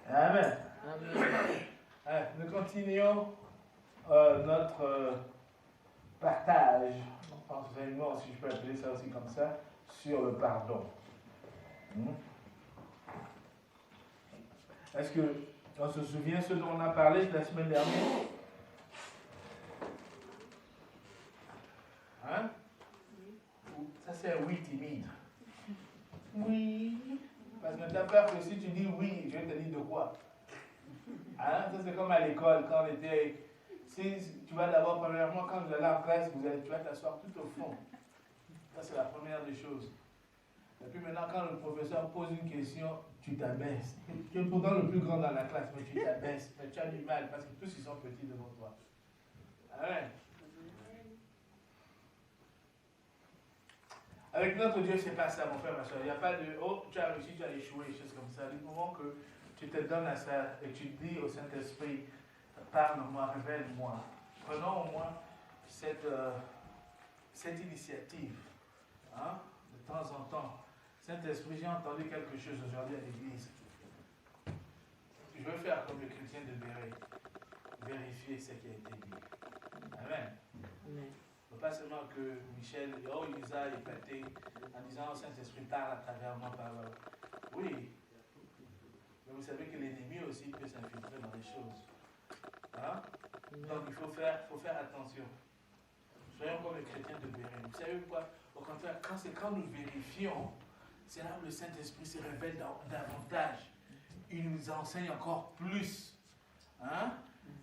Amen. Amen. Nous continuons notre partage, enseignement, si je peux appeler ça aussi comme ça, sur le pardon. Est-ce qu'on se souvient ce dont on a parlé la semaine dernière? Hein? Ça c'est un oui timide. Oui. Parce que tu as peur que si tu dis oui, je vais te dire de quoi? Hein? Ça c'est comme à l'école, quand on était... Si tu vas d'abord, premièrement, quand vous allez en classe, tu vas t'asseoir tout au fond. Ça c'est la première des choses. Et puis maintenant, quand le professeur pose une question, tu t'abaisses. Tu es pourtant le plus grand dans la classe, mais tu t'abaisses. Mais tu as du mal parce que tous ils sont petits devant toi. Amen. Avec notre Dieu, c'est pas ça, mon frère, ma soeur. Il n'y a pas de oh, tu as réussi, tu as échoué, des choses comme ça. Du moment que tu te donnes à ça et tu dis au Saint-Esprit, parle-moi, révèle-moi. Prenons au moins cette initiative. Hein, de temps en temps. Saint-Esprit, j'ai entendu quelque chose aujourd'hui à l'église. Je veux faire comme le chrétien de Béret. Vérifier ce qui a été dit. Amen. Amen. Pas seulement que Michel, oh, il nous a épaté en disant Saint-Esprit parle à travers moi, parle. Oui. Mais vous savez que l'ennemi aussi peut s'infiltrer dans les choses. Hein? Donc il faut faire attention. Soyons comme les chrétiens de Béret. Vous savez quoi? Au contraire, quand nous vérifions, c'est là où le Saint-Esprit se révèle davantage. Il nous enseigne encore plus. Hein?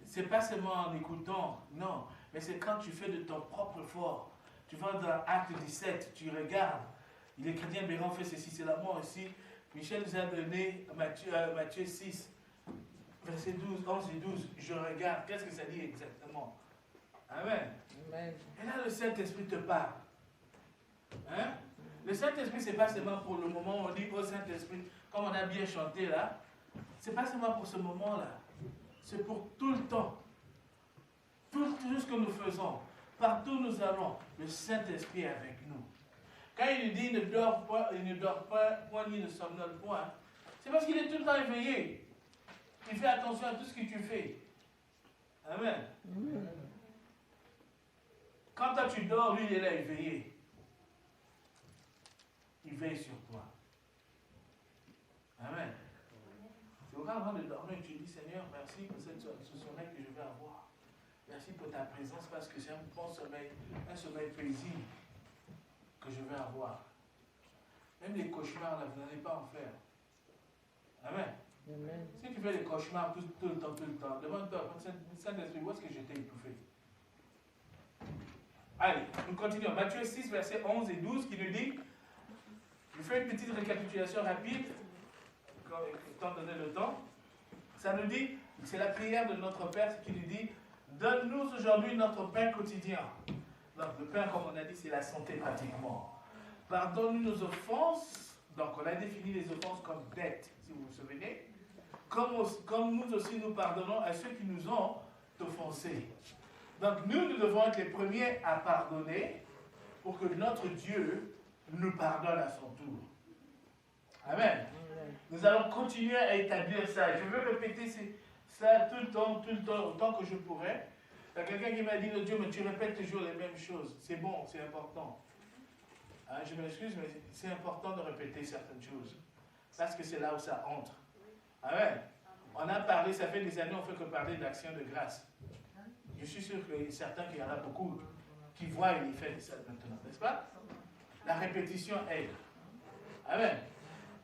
C'est pas seulement en écoutant, non. Mais c'est quand tu fais de ton propre effort. Tu vas dans Acte 17, tu regardes. Les chrétiens Béran fait ceci, c'est là. Moi aussi. Michel nous a donné Matthieu 6, verset 12, 11 et 12. Je regarde. Qu'est-ce que ça dit exactement? Amen. Amen. Et là, le Saint-Esprit te parle. Hein? Le Saint-Esprit, c'est pas seulement pour le moment où on dit, oh Saint-Esprit, comme on a bien chanté là. C'est pas seulement pour ce moment-là. C'est pour tout le temps. Tout ce que nous faisons, partout où nous allons, le Saint-Esprit est avec nous. Quand il nous dit ne dort pas, point ni ne somnole point, c'est parce qu'il est tout le temps éveillé. Il fait attention à tout ce que tu fais. Amen. Quand toi tu dors, lui il est là éveillé. Il veille sur toi. Amen. C'est au avant de dormir, tu dis Seigneur, merci pour ce sommeil que je vais avoir. Merci pour ta présence parce que c'est un bon sommeil, un sommeil paisible que je vais avoir. Même les cauchemars, là, vous n'allez pas en faire. Amen. Amen. Si tu fais des cauchemars tout le temps, demande-toi, Saint-Esprit, où est-ce que je t'ai étouffé? Allez, nous continuons. Matthieu 6, versets 11 et 12 qui nous dit, je fais une petite récapitulation rapide, étant donné le temps. Ça nous dit, c'est la prière de notre Père qui nous dit, donne-nous aujourd'hui notre pain quotidien. Donc le pain, comme on a dit, c'est la santé pratiquement. Pardonne-nous nos offenses. Donc on a défini les offenses comme dettes, si vous vous souvenez. Comme nous aussi nous pardonnons à ceux qui nous ont offensés. Donc nous devons être les premiers à pardonner pour que notre Dieu nous pardonne à son tour. Amen. Nous allons continuer à établir ça. Je veux répéter ça tout le temps, autant que je pourrais. Il y a quelqu'un qui m'a dit, Dieu, mais tu répètes toujours les mêmes choses. C'est bon, c'est important. Hein, je m'excuse, mais c'est important de répéter certaines choses. Parce que c'est là où ça entre. Amen. On a parlé, ça fait des années, on ne fait que parler d'action de grâce. Je suis sûr que certains, qu'il y en a beaucoup qui voient l'effet de ça maintenant, n'est-ce pas? La répétition aide. Amen.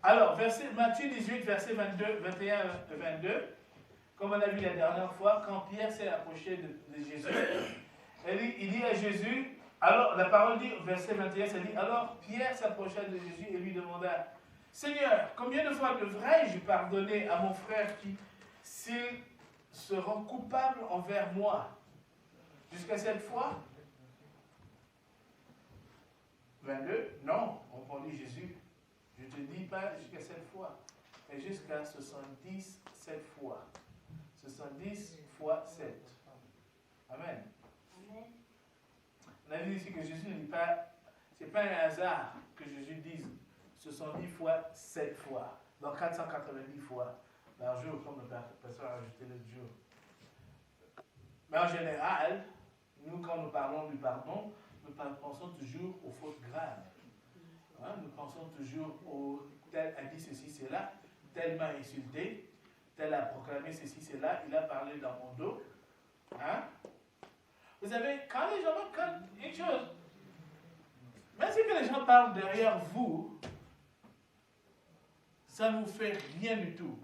Alors, Matthieu 18, verset 21 et 22, comme on a vu la dernière fois, quand Pierre s'est approché de Jésus, il dit à Jésus, alors la parole dit, verset 21, ça dit, alors Pierre s'approcha de Jésus et lui demanda, Seigneur, combien de fois devrais-je pardonner à mon frère qui, s'il se rend coupable envers moi? Jusqu'à cette fois? 22, non, répondit Jésus. Je ne te dis pas jusqu'à 7 fois, mais jusqu'à 77 fois. 70 fois 7. Amen. On a vu ici que Jésus ne dit pas, ce n'est pas un hasard que Jésus dise 70 fois 7 fois, donc 490 fois. par jour, comme le pasteur a ajouté l'autre jour. Mais en général, nous, quand nous parlons du pardon, nous pensons toujours aux fautes graves. Hein? Nous pensons toujours au tel a dit ceci, cela, tel m'a insulté, tel a proclamé ceci, cela, il a parlé dans mon dos. Hein? Vous savez, quand les gens, une chose, même si que les gens parlent derrière vous, ça ne vous fait rien du tout.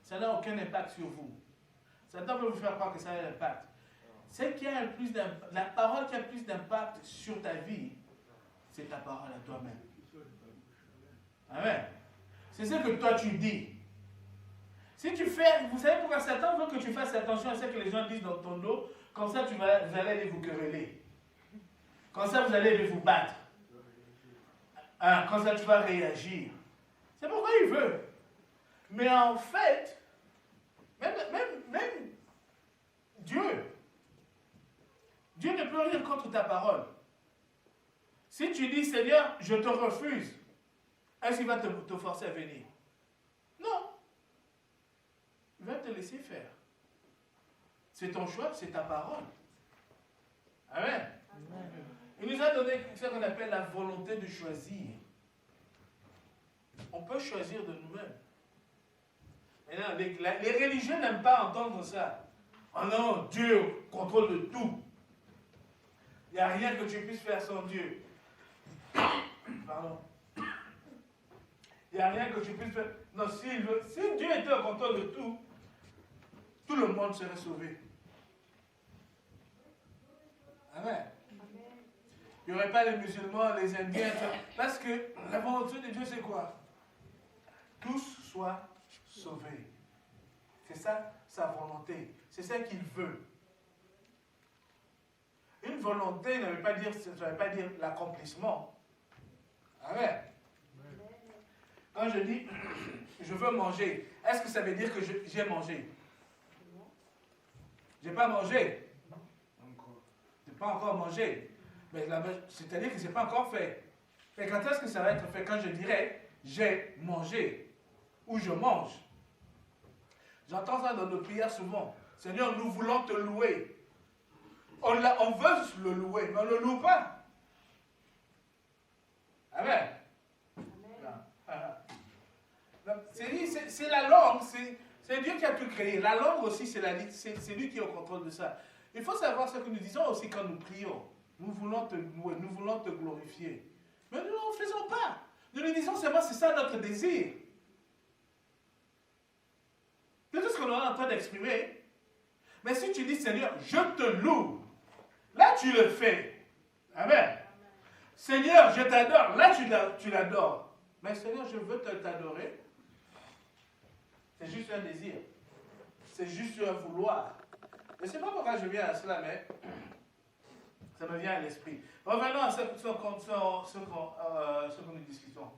Ça n'a aucun impact sur vous. Satan veut vous faire croire que ça a un impact. C'est qu'il y a la parole qui a plus d'impact sur ta vie, c'est ta parole à toi-même. Amen. C'est ce que toi tu dis. Si tu fais, vous savez pourquoi Satan veut que tu fasses attention à ce que les gens disent dans ton dos, comme ça vous allez aller vous quereller. Comme ça vous allez aller vous battre. Hein, comme ça tu vas réagir. C'est pourquoi il veut. Mais en fait, même Dieu ne peut rien contre ta parole. Si tu dis, Seigneur, je te refuse, est-ce qu'il va te forcer à venir? Non. Il va te laisser faire. C'est ton choix, c'est ta parole. Amen. Amen. Il nous a donné ce qu'on appelle la volonté de choisir. On peut choisir de nous-mêmes. Maintenant, les religieux n'aiment pas entendre ça. Oh non, Dieu contrôle de tout. Il n'y a rien que tu puisses faire sans Dieu. Pardon. Il n'y a rien que tu puisses faire. Non, si Dieu était au contrôle de tout, tout le monde serait sauvé. Amen. Il n'y aurait pas les musulmans, les Indiens, parce que la volonté de Dieu, c'est quoi? Tous soient sauvés. C'est ça, sa volonté. C'est ça qu'il veut. Une volonté ne veut pas dire l'accomplissement. Amen. Quand je dis, je veux manger, est-ce que ça veut dire que j'ai mangé? Je n'ai pas mangé. Je n'ai pas encore mangé. Mais c'est-à-dire que ce n'est pas encore fait. Et quand est-ce que ça va être fait? Quand je dirais, j'ai mangé. Ou je mange. J'entends ça dans nos prières souvent. Seigneur, nous voulons te louer. On veut le louer, mais on ne le loue pas. Amen. C'est la langue, c'est Dieu qui a tout créé. La langue aussi, c'est lui qui est au contrôle de ça. Il faut savoir ce que nous disons aussi quand nous prions. Nous voulons te louer, nous voulons te glorifier. Mais nous ne le faisons pas. Nous lui disons seulement, c'est ça notre désir. C'est tout ce qu'on est en train d'exprimer. Mais si tu dis, Seigneur, je te loue, là tu le fais. Amen. Seigneur, je t'adore, là tu l'adores. Mais Seigneur, je veux t'adorer. C'est juste un désir. C'est juste un vouloir. Je ne sais pas pourquoi je viens à cela, mais ça me vient à l'esprit. Revenons à ce que nous discutons.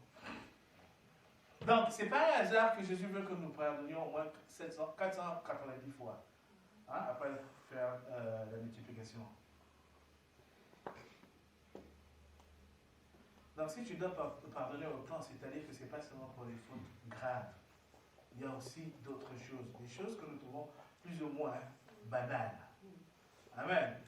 Donc, ce n'est pas un hasard que Jésus veut que nous pardonnions au moins 490 fois. Hein, après faire la multiplication. Donc, si tu dois pardonner autant, c'est-à-dire que ce n'est pas seulement pour les fautes graves. Il y a aussi d'autres choses. Des choses que nous trouvons plus ou moins banales. Amen.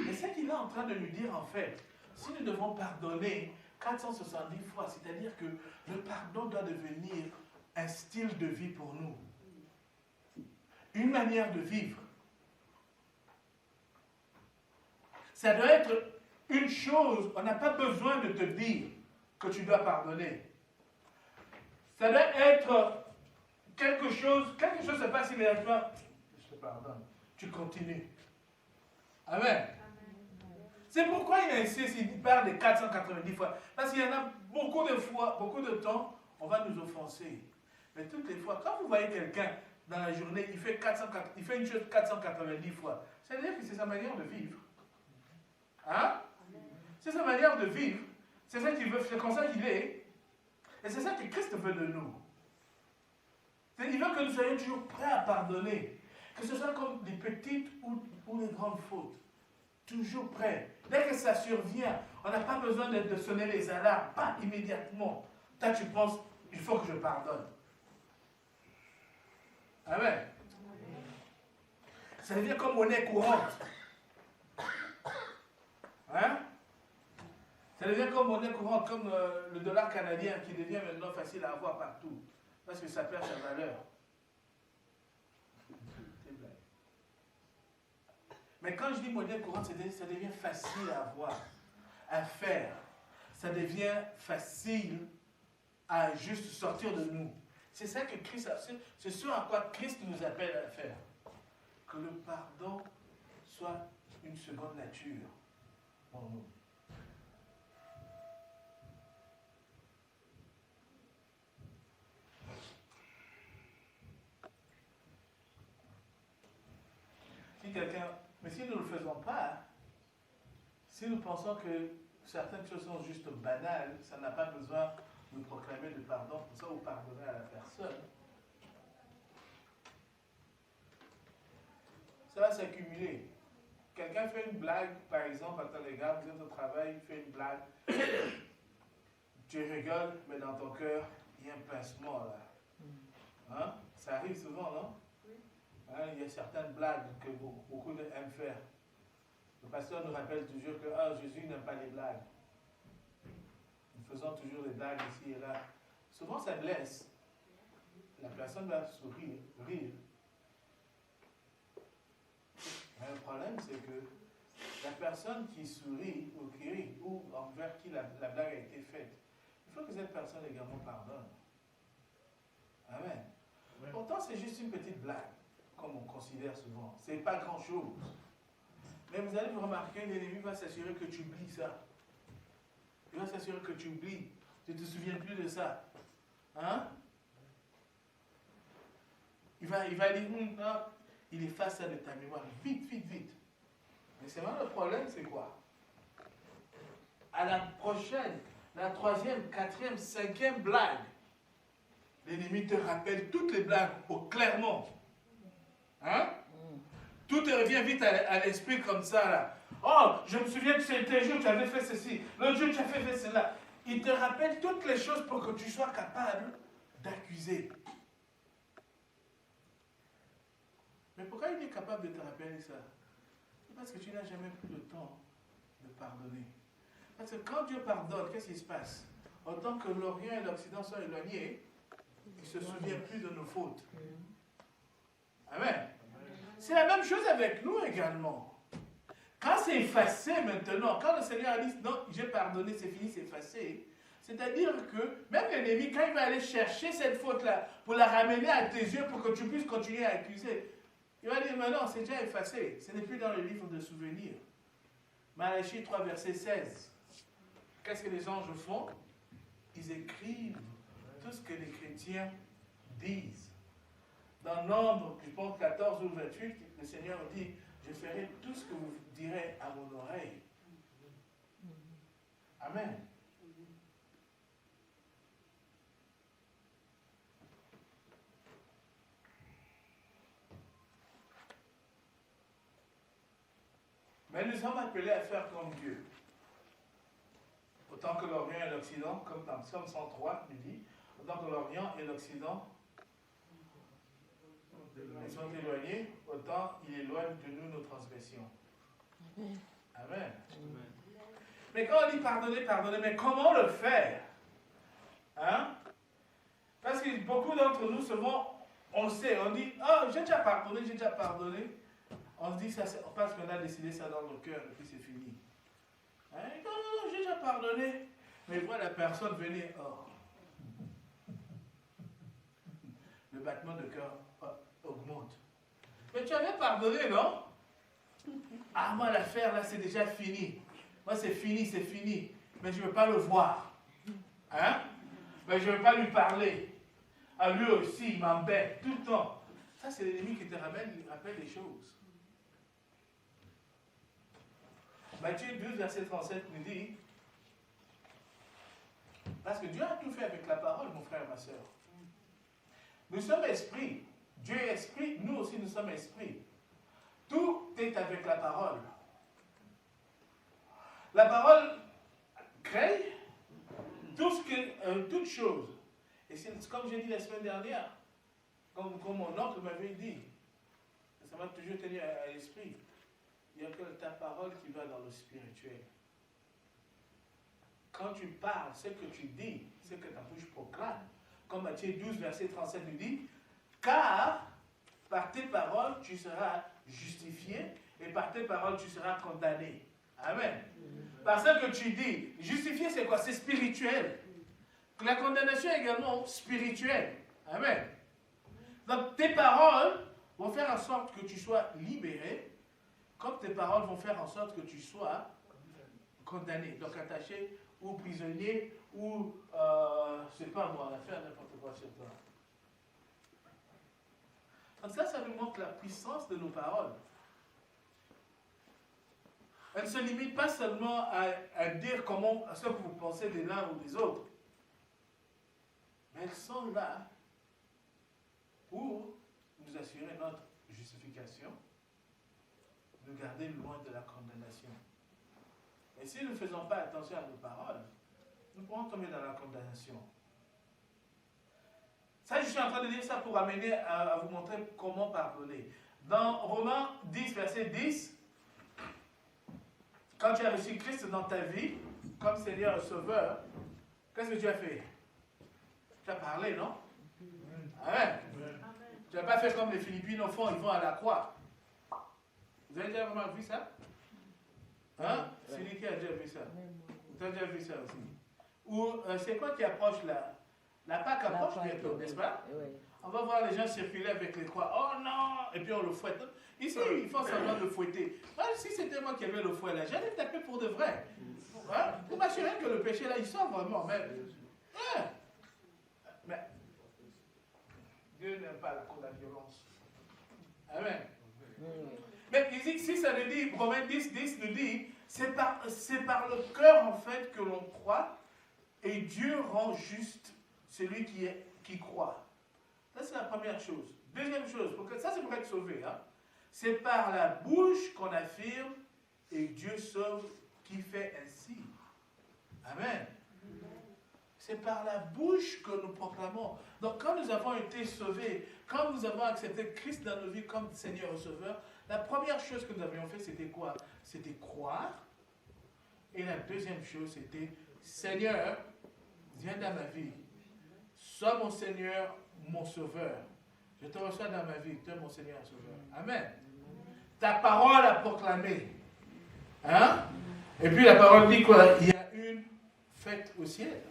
Et ce qu'il est en train de nous dire, en fait, si nous devons pardonner 470 fois, c'est-à-dire que le pardon doit devenir un style de vie pour nous. Une manière de vivre. Ça doit être une chose, on n'a pas besoin de te dire que tu dois pardonner. Ça doit être quelque chose se passe immédiatement. Je te pardonne. Tu continues. Amen. C'est pourquoi il insiste, il parle de 490 fois. Parce qu'il y en a beaucoup de fois, beaucoup de temps, on va nous offenser. Mais toutes les fois, quand vous voyez quelqu'un dans la journée, il fait une chose 490 fois, ça veut dire que c'est sa manière de vivre. Hein? C'est sa manière de vivre. C'est ça qu'il veut, c'est comme ça qu'il est. Et c'est ça que Christ veut de nous. Il veut que nous soyons toujours prêts à pardonner. Que ce soit comme des petites ou des grandes fautes. Toujours prêts. Dès que ça survient, on n'a pas besoin de sonner les alarmes. Pas immédiatement. Toi, tu penses, il faut que je pardonne. Amen. Ça devient comme monnaie courante. Hein? Ça devient comme monnaie courante, comme le dollar canadien qui devient maintenant facile à avoir partout. Parce que ça perd sa valeur. Mais quand je dis monnaie courante, ça devient facile à avoir, à faire. Ça devient facile à juste sortir de nous. C'est ça que Christ a fait. C'est ce à quoi Christ nous appelle à faire. Que le pardon soit une seconde nature pour nous. Si quelqu'un, mais si nous ne le faisons pas, si nous pensons que certaines choses sont juste banales, ça n'a pas besoin de proclamer le pardon pour ça ou pardonner à la personne, ça va s'accumuler. Quelqu'un fait une blague, par exemple, à ton égard, vous êtes au travail, il fait une blague, tu rigoles, mais dans ton cœur, il y a un pincement là. Hein? Ça arrive souvent, non? Hein, il y a certaines blagues que beaucoup aiment faire. Le pasteur nous rappelle toujours que Jésus n'aime pas les blagues. Nous faisons toujours des blagues ici et là. Souvent ça blesse. La personne va sourire, rire. Mais le problème c'est que la personne qui sourit ou qui rit ou envers qui la blague a été faite, il faut que cette personne également pardonne. Amen. Ouais. Pourtant c'est juste une petite blague. Comme on considère souvent. Ce n'est pas grand-chose. Mais vous allez vous remarquer, l'ennemi va s'assurer que tu oublies ça. Il va s'assurer que tu oublies. Tu ne te souviens plus de ça. Hein? Il va dire, non, il efface ça de ta mémoire. Vite, vite, vite. Mais c'est vraiment le problème, c'est quoi? À la prochaine, la troisième, quatrième, cinquième blague, l'ennemi te rappelle toutes les blagues clairement. Hein? Tout te revient vite à l'esprit comme ça là. Oh, je me souviens que c'était un jour tu avais fait ceci, l'autre jour tu as fait cela. Il te rappelle toutes les choses pour que tu sois capable d'accuser. Mais pourquoi il est capable de te rappeler ça? C'est parce que tu n'as jamais pris le temps de pardonner. Parce que quand Dieu pardonne, qu'est-ce qui se passe? Autant que l'Orient et l'Occident sont éloignés, il ne se souvient plus de nos fautes. Amen. C'est la même chose avec nous également. Quand c'est effacé maintenant, quand le Seigneur a dit non, j'ai pardonné, c'est fini, c'est effacé, c'est-à-dire que même l'ennemi, quand il va aller chercher cette faute-là pour la ramener à tes yeux pour que tu puisses continuer à accuser, il va dire mais non, c'est déjà effacé, ce n'est plus dans le livre de souvenirs. Malachie 3, verset 16. Qu'est-ce que les anges font? Ils écrivent tout ce que les chrétiens disent. Dans Nombre, je pense 14 ou 28, le Seigneur dit, je ferai tout ce que vous direz à mon oreille. Amen. Mais nous sommes appelés à faire comme Dieu. Autant que l'Orient et l'Occident, comme dans Psaume 103, il dit, autant que l'Orient et l'Occident ils sont éloignés, autant il éloigne de nous nos transgressions. Amen. Amen. Mais quand on dit pardonner, pardonner, mais comment le faire? Hein? Parce que beaucoup d'entre nous, souvent, on sait, on dit, oh, j'ai déjà pardonné, j'ai déjà pardonné. On se dit, ça, parce qu'on a décidé ça dans nos cœurs, et puis c'est fini. Hein? Non, non, non, j'ai déjà pardonné. Mais voit la personne venir, oh. Le battement de cœur augmente. Mais tu avais pardonné, non? Ah, moi, l'affaire, là, c'est déjà fini. Moi, c'est fini, c'est fini. Mais je ne veux pas le voir. Hein? Mais je ne veux pas lui parler. À lui aussi, il m'embête tout le temps. Ça, c'est l'ennemi qui te rappelle des choses. Matthieu 12, verset 37 nous dit, parce que Dieu a tout fait avec la parole, mon frère, ma soeur. Nous sommes esprits. Dieu est esprit, nous aussi nous sommes esprits. Tout est avec la parole. La parole crée toute chose. Et c'est comme j'ai dit la semaine dernière, Comme mon oncle m'avait dit, ça m'a toujours tenu à l'esprit. Il n'y a que ta parole qui va dans le spirituel. Quand tu parles, ce que tu dis, ce que ta bouche proclame. Comme Matthieu 12, verset 37 nous dit, car par tes paroles, tu seras justifié et par tes paroles, tu seras condamné. Amen. Par ce que tu dis, justifié, c'est quoi? C'est spirituel. La condamnation est également spirituelle. Amen. Donc, tes paroles vont faire en sorte que tu sois libéré, comme tes paroles vont faire en sorte que tu sois condamné, donc attaché ou prisonnier, ou, je ne sais pas moi, faire n'importe quoi sur toi. Donc ça nous montre la puissance de nos paroles. Elles ne se limitent pas seulement à dire comment, à ce que vous pensez des l'un ou des autres, mais elles sont là pour nous assurer notre justification, nous garder loin de la condamnation. Et si nous ne faisons pas attention à nos paroles, nous pourrons tomber dans la condamnation. Ça, je suis en train de dire ça pour amener à vous montrer comment pardonner. Dans Romains 10, verset 10, quand tu as reçu Christ dans ta vie, comme Seigneur et Sauveur, qu'est-ce que tu as fait? Tu as parlé, non? Amen. Tu n'as pas fait comme les Philippines, au fond, ils vont à la croix. Vous avez déjà vraiment vu ça? Hein? C'est lui qui a déjà vu ça. Tu as déjà vu ça aussi. Ou c'est quoi qui approche là? La Pâque approche bientôt, n'est-ce pas? Oui. On va voir les gens circuler avec les croix. Oh non! Et puis on le fouette. Ici, ils font semblant de fouetter. Moi, si c'était moi qui avais le fouet là, j'allais taper pour de vrai. Hein? Pour m'assurer que le péché là, il sort vraiment. Mais Dieu n'aime pas la violence. Amen. Mais ici, ça nous dit, Romains 10, 10 nous dit, c'est par le cœur en fait que l'on croit et Dieu rend juste celui qui croit. Ça, c'est la première chose. Deuxième chose, ça c'est pour être sauvé. Hein? C'est par la bouche qu'on affirme et Dieu sauve qui fait ainsi. Amen. C'est par la bouche que nous proclamons. Donc quand nous avons été sauvés, quand nous avons accepté Christ dans nos vies comme Seigneur et Sauveur, la première chose que nous avions fait, c'était quoi? C'était croire. Et la deuxième chose, c'était Seigneur, viens dans ma vie. Sois mon Seigneur, mon Sauveur. Je te reçois dans ma vie, tu es mon Seigneur et Sauveur. Amen. Ta parole à proclamer. Hein? Et puis la parole dit quoi? Il y a une fête au ciel.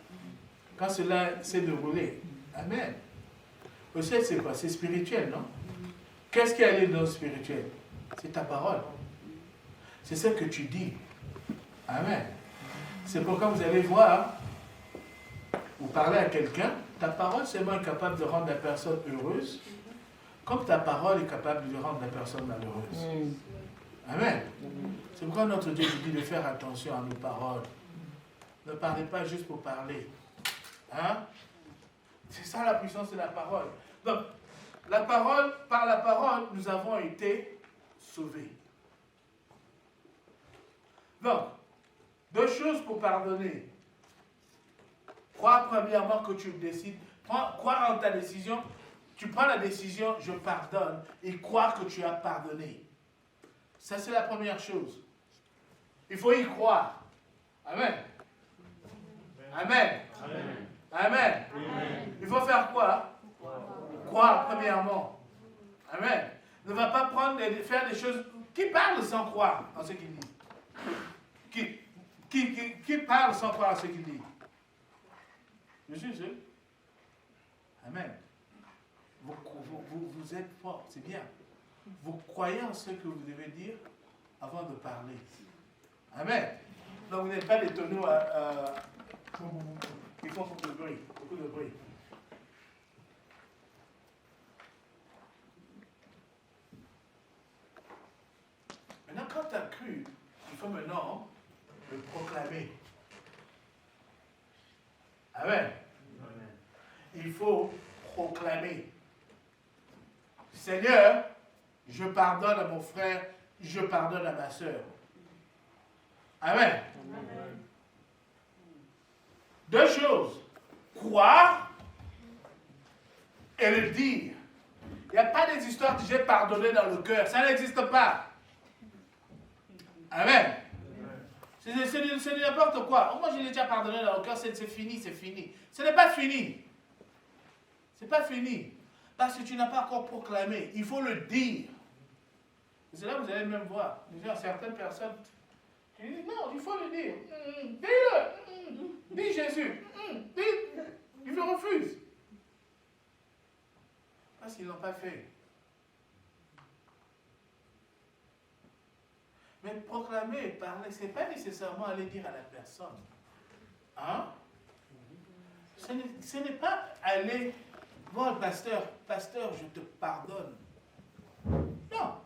Quand cela s'est déroulé. Amen. Au ciel, c'est quoi? C'est spirituel, non? Qu'est-ce qui est allé dans le spirituel? C'est ta parole. C'est ce que tu dis. Amen. C'est pourquoi vous allez voir, vous parlez à quelqu'un, ta parole seulement est capable de rendre la personne heureuse, comme ta parole est capable de rendre la personne malheureuse. Amen. C'est pourquoi notre Dieu nous dit de faire attention à nos paroles. Ne parlez pas juste pour parler. Hein? C'est ça la puissance de la parole. Donc, par la parole, nous avons été sauvés. Donc, deux choses pour pardonner. Croire premièrement que tu décides, croire en ta décision, tu prends la décision, je pardonne, et croire que tu as pardonné. Ça, c'est la première chose. Il faut y croire. Amen. Amen. Amen. Amen. Amen. Il faut faire quoi? Croire premièrement. Amen. Ne va pas faire des choses. Qui parle sans croire en ce qu'il dit? Qui parle sans croire en ce qu'il dit? Je suis seul. Amen. Vous êtes fort, c'est bien. Vous croyez en ce que vous devez dire avant de parler. Amen. Donc vous n'êtes pas des tonneaux qui font beaucoup de bruit. Beaucoup de bruit. Maintenant, quand tu as cru, il faut maintenant le proclamer. Amen. Il faut proclamer. Seigneur, je pardonne à mon frère, je pardonne à ma soeur. Amen. Amen. Deux choses. Croire et le dire. Il n'y a pas des histoires que j'ai pardonné dans le cœur. Ça n'existe pas. Amen. C'est n'importe quoi. Oh, moi, je l'ai déjà pardonné dans le cœur. C'est fini, c'est fini. Ce n'est pas fini. Ce n'est pas fini. Parce que tu n'as pas encore proclamé. Il faut le dire. C'est là que vous allez même voir. Déjà, certaines personnes, tu dis non, il faut le dire. Dis-le. Dis Jésus. Dis. Ils me refusent. Parce qu'ils ne l'ont pas fait. Mais proclamer, parler, ce n'est pas nécessairement aller dire à la personne. Hein? Ce n'est pas aller voir le pasteur. Pasteur, je te pardonne. Non.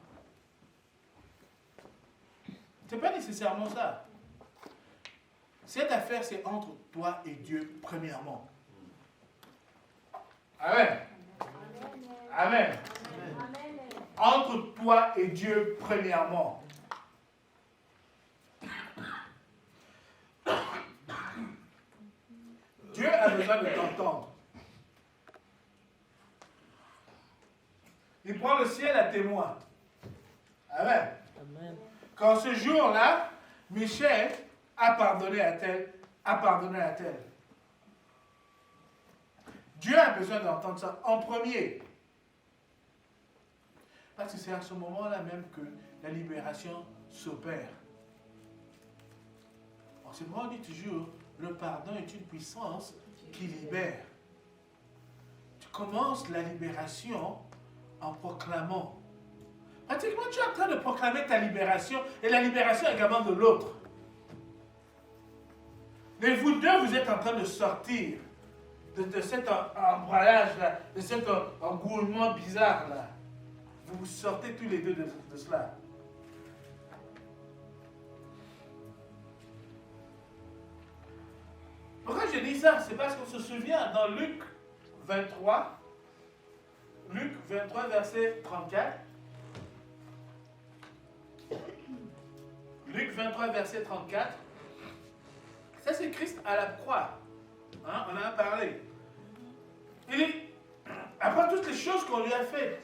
Ce n'est pas nécessairement ça. Cette affaire, c'est entre toi et Dieu, premièrement. Amen. Amen. Amen. Entre toi et Dieu, premièrement. Dieu a besoin de t'entendre. Il prend le ciel à témoin. Amen. Amen. Quand ce jour-là, Michel a pardonné à tel, a pardonné à tel. Dieu a besoin d'entendre ça en premier. Parce que c'est à ce moment-là même que la libération s'opère. C'est pourquoi on dit toujours, le pardon est une puissance qui libère. Tu commences la libération en proclamant. Pratiquement, tu es en train de proclamer ta libération et la libération également de l'autre. Mais vous deux, vous êtes en train de sortir de cet embrouillage-là, de cet engouement bizarre-là. Vous sortez tous les deux de cela. Pourquoi je dis ça? C'est parce qu'on se souvient dans Luc 23, verset 34. Luc 23, verset 34. Ça, c'est Christ à la croix. Hein, on en a parlé. Il dit, après toutes les choses qu'on lui a faites,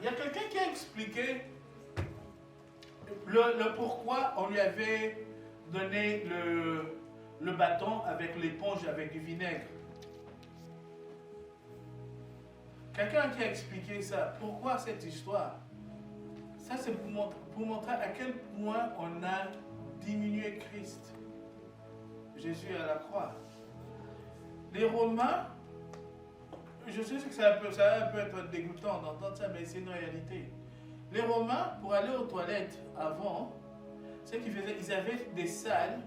il y a quelqu'un qui a expliqué le pourquoi on lui avait donné le bâton avec l'éponge avec du vinaigre. Quelqu'un qui a expliqué ça. Pourquoi cette histoire? Ça, c'est pour montrer à quel point on a diminué Christ. Jésus à la croix. Les Romains, je sais que ça peut être dégoûtant d'entendre ça, mais c'est une réalité. Les Romains, pour aller aux toilettes avant, ce qu'ils faisaient, ils avaient des salles,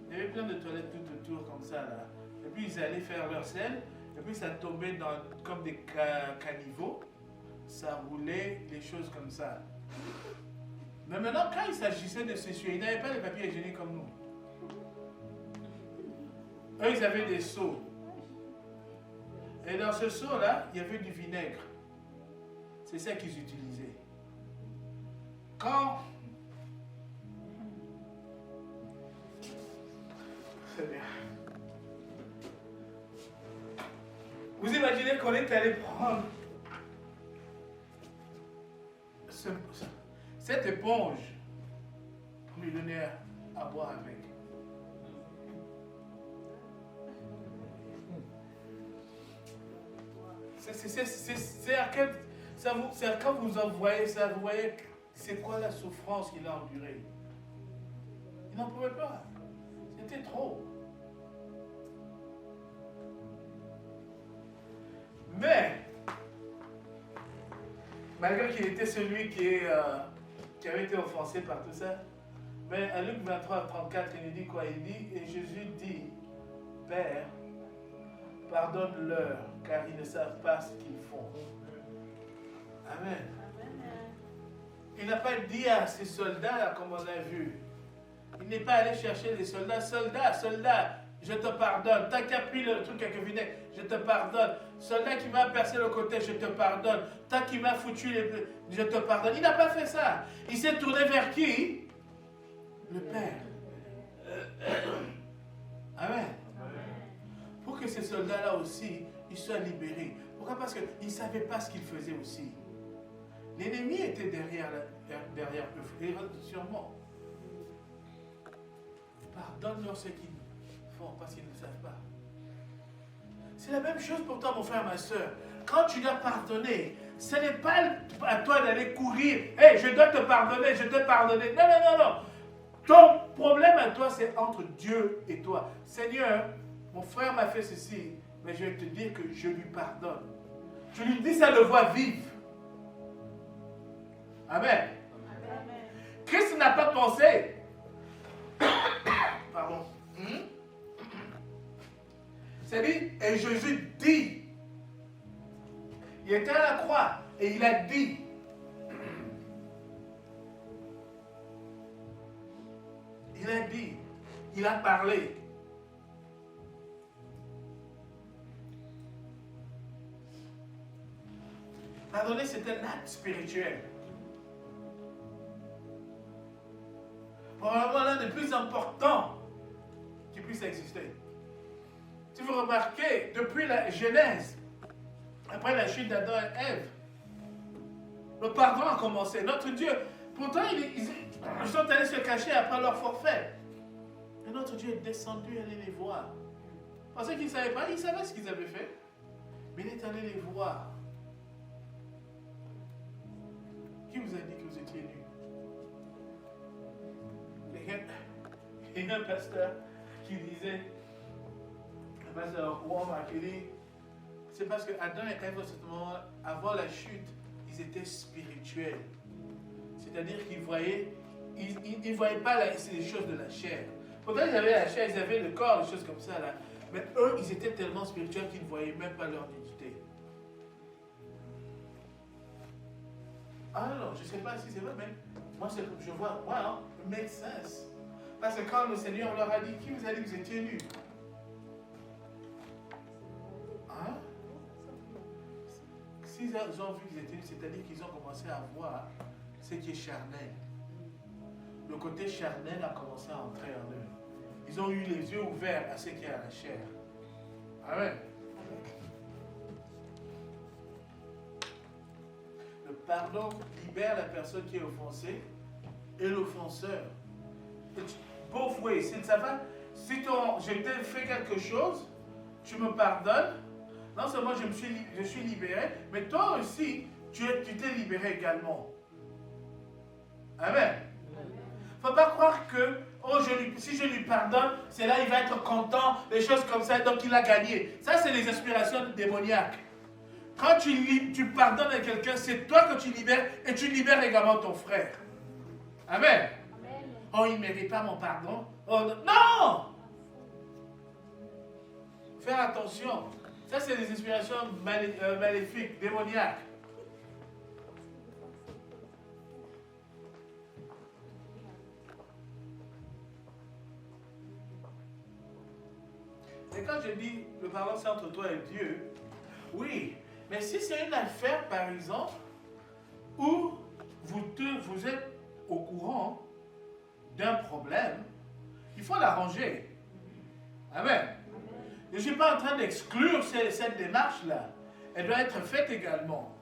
il y avait plein de toilettes tout autour comme ça, là. Et puis ils allaient faire leur selle, et puis ça tombait comme des caniveaux, ça roulait, des choses comme ça. Mais maintenant, quand il s'agissait de s'essuyer, ils n'avaient pas les papiers hygiéniques comme nous. Eux, ils avaient des seaux. Et dans ce seau-là, il y avait du vinaigre. C'est ça qu'ils utilisaient. Quand... C'est bien. Vous imaginez qu'on est allé prendre cette éponge pour lui donner à boire avec. C'est quand vous en voyez ça, vous voyez c'est quoi la souffrance qu'il a endurée. Il n'en pouvait pas. C'était trop. Mais, malgré qu'il était celui qui avait été offensé par tout ça, mais à Luc 23, 34, il nous dit quoi? Il dit, et Jésus dit, Père, pardonne-leur, car ils ne savent pas ce qu'ils font. Amen. Il n'a pas dit à ces soldats, comme on a vu. Il n'est pas allé chercher les soldats. Soldat, je te pardonne. T'as qu'à pris le truc avec le vinaigre, je te pardonne. Soldat qui m'a percé le côté, je te pardonne. Toi qui m'as foutu je te pardonne. Il n'a pas fait ça. Il s'est tourné vers qui? Le Père. Amen. Pour que ces soldats-là aussi il soit libéré. Pourquoi? Parce qu'il ne savait pas ce qu'il faisait aussi. L'ennemi était derrière eux, sûrement. Pardonne-leur ce qu'ils font parce qu'ils ne savent pas. C'est la même chose pour toi, mon frère, ma soeur. Quand tu dois pardonner, ce n'est pas à toi d'aller courir. Hey, je dois te pardonner, je te pardonner. Non, non, non, non. Ton problème à toi, c'est entre Dieu et toi. Seigneur, mon frère m'a fait ceci, mais je vais te dire que je lui pardonne. Je lui dis ça de voix vive. Amen. Amen. Christ n'a pas pensé. Pardon. C'est dit, et Jésus dit. Il était à la croix et il a dit. Il a dit. Il a parlé. Pardonner, c'est un acte spirituel. Probablement l'un des plus importants qui puisse exister. Si vous remarquez, depuis la Genèse, après la chute d'Adam et Ève, le pardon a commencé. Notre Dieu, pourtant, ils sont allés se cacher après leur forfait. Et notre Dieu est descendu aller les voir. Parce qu'ils ne savaient pas, ils savaient ce qu'ils avaient fait. Mais il est allé les voir. Qui vous a dit que vous étiez nus? Il y a un pasteur qui disait, un pasteur Rome qui dit, c'est parce que Adam et Ève, à ce moment, avant la chute, ils étaient spirituels. C'est-à-dire qu'ils voyaient, ils voyaient pas les choses de la chair. Pourtant, ils avaient la chair, ils avaient le corps, des choses comme ça là. Mais eux, ils étaient tellement spirituels qu'ils ne voyaient même pas leur nudité. Ah non, je ne sais pas si c'est vrai, mais moi, je vois, wow, it makes sense. Parce que quand le Seigneur leur a dit, qui vous a dit que vous étiez nus? Hein? S'ils ont vu qu'ils étaient nus, c'est-à-dire qu'ils ont commencé à voir ce qui est charnel. Le côté charnel a commencé à entrer en eux. Ils ont eu les yeux ouverts à ce qui est à la chair. Amen. Le pardon libère la personne qui est offensée et l'offenseur. Both ways. Ça va, si je t'ai fait quelque chose, tu me pardonnes. Non seulement je suis libéré, mais toi aussi, tu t'es libéré également. Amen. Il ne faut pas croire que si je lui pardonne, c'est là il va être content, des choses comme ça, donc il a gagné. Ça, c'est les aspirations démoniaques. Quand tu pardonnes à quelqu'un, c'est toi que tu libères et tu libères également ton frère. Amen. Oh, il ne mérite pas mon pardon. Oh, non! Faire attention. Ça, c'est des inspirations maléfiques, démoniaques. Et quand je dis le pardon, c'est entre toi et Dieu, oui, mais si c'est une affaire, par exemple, où vous êtes au courant d'un problème, il faut l'arranger. Amen. Je ne suis pas en train d'exclure cette démarche-là. Elle doit être faite également.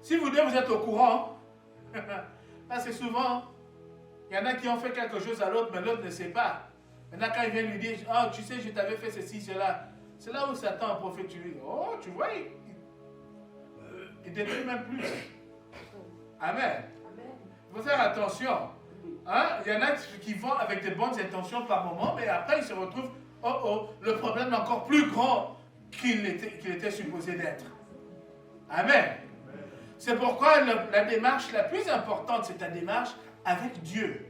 Si vous deux, vous êtes au courant, parce que souvent, il y en a qui ont fait quelque chose à l'autre, mais l'autre ne sait pas. Maintenant, quand il vient lui dire, oh, tu sais, je t'avais fait ceci, cela, c'est là où Satan en profite. Tu lui dis, oh, tu vois, il détruit même plus. Amen. Il faut faire attention. Hein? Il y en a qui vont avec de bonnes intentions par moment, mais après ils se retrouvent, le problème est encore plus grand qu'il était supposé d'être. Amen. C'est pourquoi la démarche la plus importante, c'est ta démarche avec Dieu.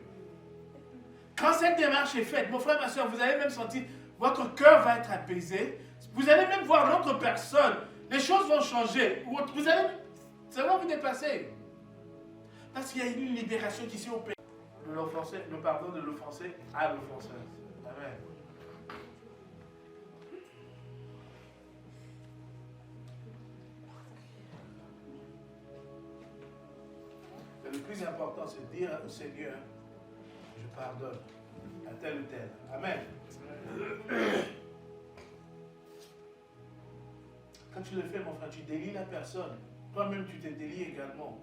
Quand cette démarche est faite, mon frère, ma soeur, vous allez même sentir, votre cœur va être apaisé, vous allez même voir l'autre personne, les choses vont changer, ça va vous dépasser. Parce qu'il y a une libération qui s'est opérée. Le pardon de l'offensé à l'offenseur. Amen. Et le plus important, c'est de dire au Seigneur, je pardonne à tel ou tel. Amen. Quand tu le fais, mon frère, tu délies la personne. Toi-même, tu te délies également.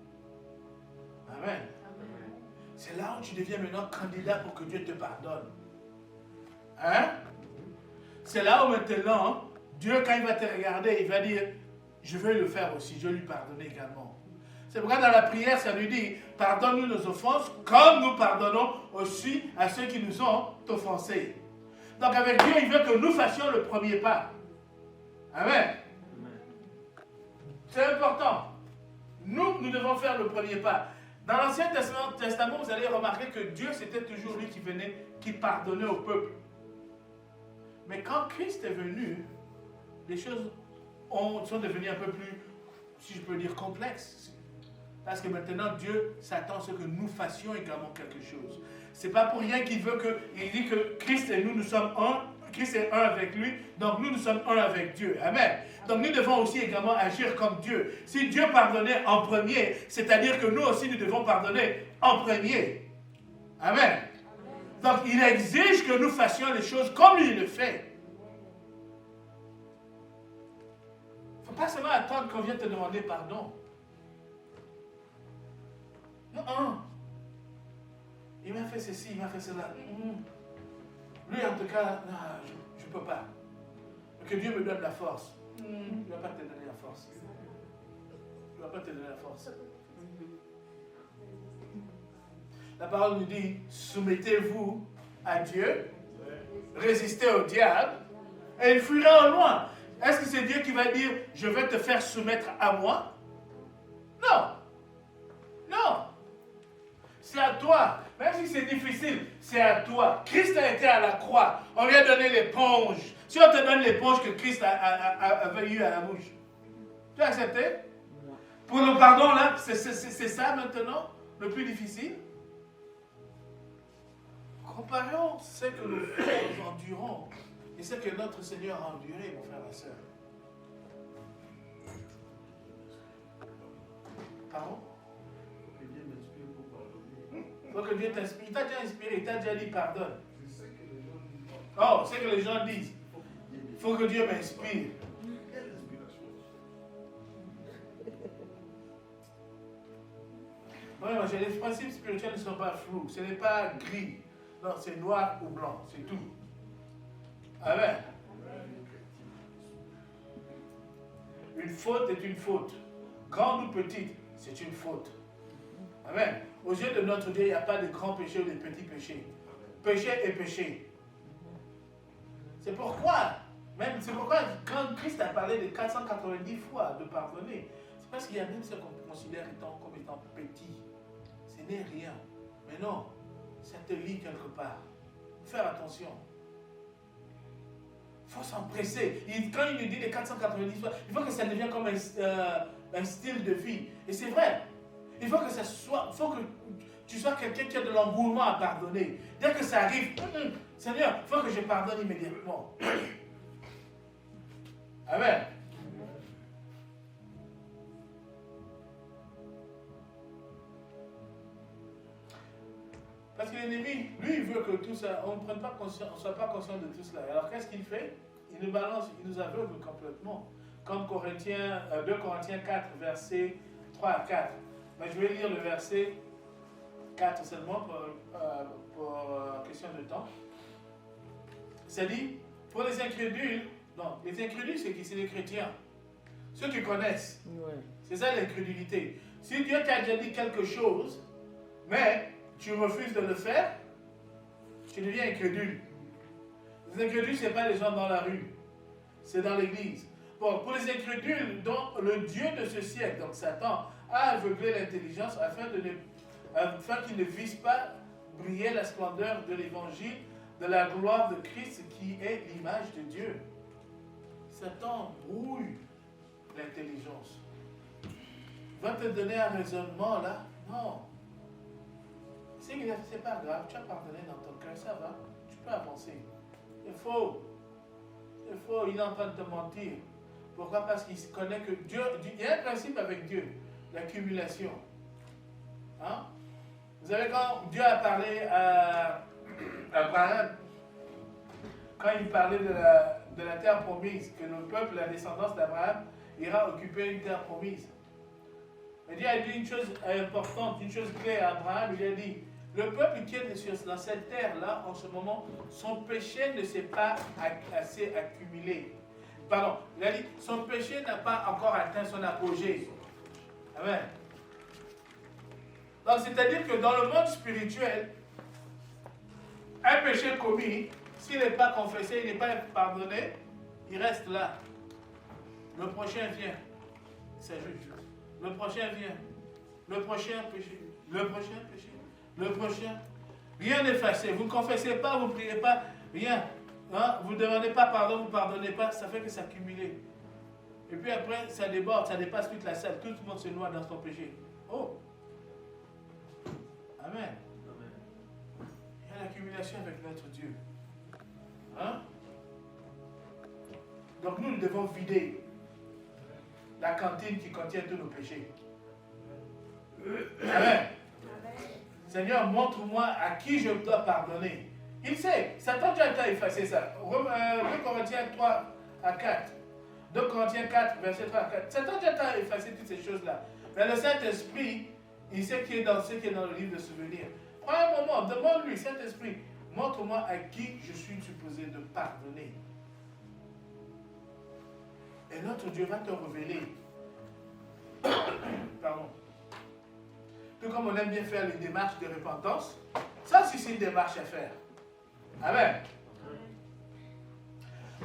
Amen. C'est là où tu deviens maintenant candidat pour que Dieu te pardonne. Hein? C'est là où maintenant, Dieu, quand il va te regarder, il va dire, je vais le faire aussi, je vais lui pardonner également. C'est pourquoi dans la prière, ça lui dit, pardonne-nous nos offenses, comme nous pardonnons aussi à ceux qui nous ont offensés. Donc avec Dieu, il veut que nous fassions le premier pas. Amen. C'est important. Nous devons faire le premier pas. Dans l'Ancien Testament, vous allez remarquer que Dieu, c'était toujours lui qui venait, qui pardonnait au peuple. Mais quand Christ est venu, les choses sont devenues un peu plus, si je peux dire, complexes. Parce que maintenant, Dieu s'attend à ce que nous fassions également quelque chose. C'est pas pour rien qu'il veut que, il dit que Christ et nous sommes un, Christ est un avec lui, donc nous sommes un avec Dieu. Amen. Donc nous devons aussi également agir comme Dieu. Si Dieu pardonnait en premier, c'est-à-dire que nous aussi nous devons pardonner en premier. Amen. Donc il exige que nous fassions les choses comme lui le fait. Il ne faut pas seulement attendre qu'on vienne te demander pardon. Non. Il m'a fait ceci, il m'a fait cela. Lui, en tout cas, non, je ne peux pas. Que Dieu me donne la force. Il ne va pas te donner la force. Il ne va pas te donner la force. La parole nous dit, soumettez-vous à Dieu, résistez au diable, et il fuira au loin. Est-ce que c'est Dieu qui va dire, je vais te faire soumettre à moi? Non. Non. C'est à toi. Même si c'est difficile, c'est à toi. Christ a été à la croix. On lui a donné l'éponge. Si on te donne l'éponge que Christ avait eu à la bouche, tu as accepté? Pour le pardon, là, c'est ça maintenant, le plus difficile. Comparons ce que nous endurons et ce que notre Seigneur a enduré, mon frère et soeur. Pardon? Il faut que Dieu t'inspire. Il t'a déjà inspiré, il t'a déjà dit pardonne. Oh, c'est que les gens disent. Il faut que Dieu m'inspire. Oui, les principes spirituels ne sont pas flous. Ce n'est pas gris. Non, c'est noir ou blanc. C'est tout. Amen. Une faute est une faute. Grande ou petite, c'est une faute. Amen. Aux yeux de notre Dieu, il n'y a pas de grands péchés ou de petits péchés. Péché est péché. C'est pourquoi quand Christ a parlé de 490 fois de pardonner, c'est parce qu'il y a même ce qu'on considère comme étant petit. Ce n'est rien. Mais non, ça te lie quelque part. Il faut faire attention. Il faut s'empresser. Quand il nous dit les 490 fois, il faut que ça devienne comme un style de vie. Et c'est vrai. Il faut que tu sois quelqu'un qui a de l'engouement à pardonner. Dès que ça arrive, Seigneur, il faut que je pardonne immédiatement. Amen. Parce que l'ennemi, lui, il veut que tout ça, on ne soit pas conscient de tout cela. Alors qu'est-ce qu'il fait? Il nous balance, il nous aveugle complètement. Comme 2 Corinthiens 4, versets 3 à 4. Mais je vais lire le verset 4 seulement pour question de temps. Ça dit, pour les incrédules, non, les incrédules, c'est les chrétiens. Ceux qui connaissent. Ouais. C'est ça l'incrédulité. Si Dieu t'a déjà dit quelque chose, mais tu refuses de le faire, tu deviens incrédule. Les incrédules, ce n'est pas les gens dans la rue, c'est dans l'église. Bon, pour les incrédules, donc, le Dieu de ce siècle, donc Satan, a aveuglé l'intelligence afin qu'ils ne visent pas briller la splendeur de l'évangile, de la gloire de Christ qui est l'image de Dieu. Satan brouille l'intelligence. Va te donner un raisonnement là? Non. C'est pas grave, tu as pardonné dans ton cœur, ça va, tu peux avancer. C'est faux. C'est faux, il est en train de te mentir. Pourquoi? Parce qu'il connaît que Dieu, il y a un principe avec Dieu, l'accumulation. Hein? Vous savez, quand Dieu a parlé à Abraham, quand il parlait de la terre promise, que le peuple, la descendance d'Abraham, ira occuper une terre promise. Mais Dieu a dit une chose importante, une chose clé à Abraham. Il a dit, le peuple qui est dans cette terre-là, en ce moment, son péché ne s'est pas assez accumulé. Pardon, il a dit, son péché n'a pas encore atteint son apogée. Amen. Donc, c'est-à-dire que dans le monde spirituel, un péché commis, s'il n'est pas confessé, il n'est pas pardonné, il reste là. Le prochain vient, il s'ajoute. Le prochain vient. Le prochain péché. Le prochain péché. Le prochain. Rien n'est effacé. Vous ne confessez pas, vous ne priez pas, rien. Hein? Vous ne demandez pas pardon, vous ne pardonnez pas, ça fait que ça accumule. Et puis après, ça déborde, ça dépasse toute la salle. Tout le monde se noie dans son péché. Oh! Amen. Il y a l'accumulation avec notre Dieu. Hein? Donc nous devons vider la cantine qui contient tous nos péchés. Amen. Seigneur, montre-moi à qui je dois pardonner. Il sait, Satan déjà effacé ça. 2 Corinthiens 3 à 4. 2 Corinthiens 4, verset 3 à 4. Satan déjà effacé toutes ces choses-là. Mais le Saint-Esprit, il sait ce qui est dans le livre de souvenirs. Prends un moment, demande-lui, Saint-Esprit, montre-moi à qui je suis supposé de pardonner. Et notre Dieu va te révéler. Pardon. Tout comme on aime bien faire les démarches de repentance, ça aussi c'est une démarche à faire. Amen.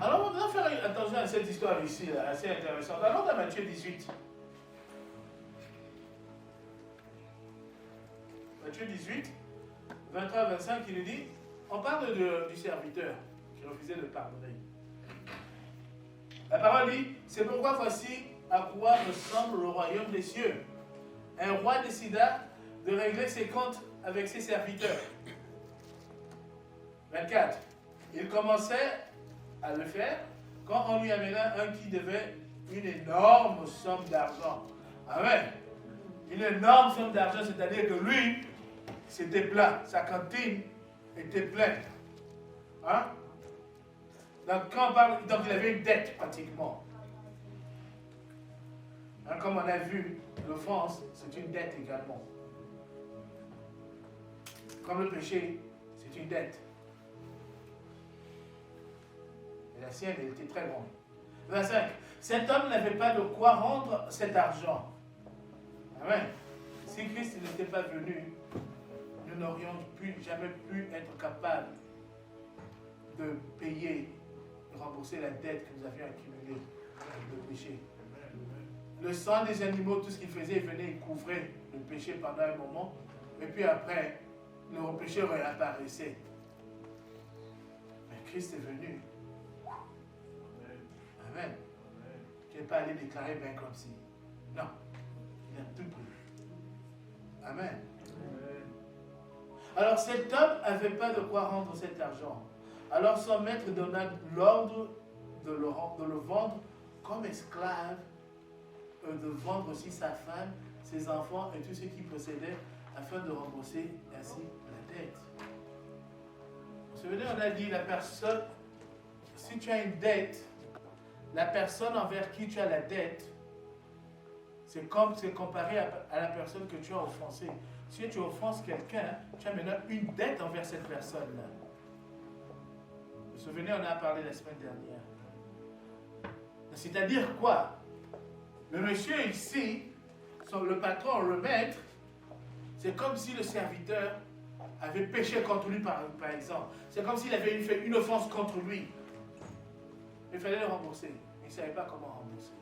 Alors on doit faire attention à cette histoire ici, là, assez intéressante. Allons dans Matthieu 18. Matthieu 18, 23-25, il nous dit, on parle du serviteur qui refusait de pardonner. La parole dit, c'est pourquoi voici à quoi ressemble le royaume des cieux. Un roi décida de régler ses comptes avec ses serviteurs. 24. Il commençait à le faire quand on lui amena un qui devait une énorme somme d'argent. Amen. Une énorme somme d'argent, c'est-à-dire que lui, c'était plein. Sa cantine était pleine. Hein? Donc, quand on parle, donc il avait une dette pratiquement. Hein, comme on a vu, l'offense, c'est une dette également. Comme le péché, c'est une dette. Et la sienne, elle était très grande. 25. Cet homme n'avait pas de quoi rendre cet argent. Amen. Si Christ n'était pas venu, nous n'aurions jamais pu être capables de payer, de rembourser la dette que nous avions accumulée avec le péché. Le sang des animaux, tout ce qu'il faisait, il venait, il couvrait le péché pendant un moment, et puis après, le péché réapparaissait. Mais Christ est venu. Amen. Tu n'es pas allé déclarer bien comme si. Non. Il a tout pris. Amen. Alors cet homme n'avait pas de quoi rendre cet argent. Alors son maître donna l'ordre de le vendre comme esclave, de vendre aussi sa femme, ses enfants et tout ce qu'il possédait afin de rembourser ainsi la dette. Vous vous souvenez, on a dit la personne, si tu as une dette, la personne envers qui tu as la dette, c'est comparé à la personne que tu as offensée. Si tu offenses quelqu'un, tu as maintenant une dette envers cette personne-là. Vous vous souvenez, on a parlé la semaine dernière. C'est-à-dire quoi? Le monsieur ici, le patron, le maître, c'est comme si le serviteur avait péché contre lui, par exemple. C'est comme s'il avait fait une offense contre lui. Il fallait le rembourser. Il ne savait pas comment rembourser.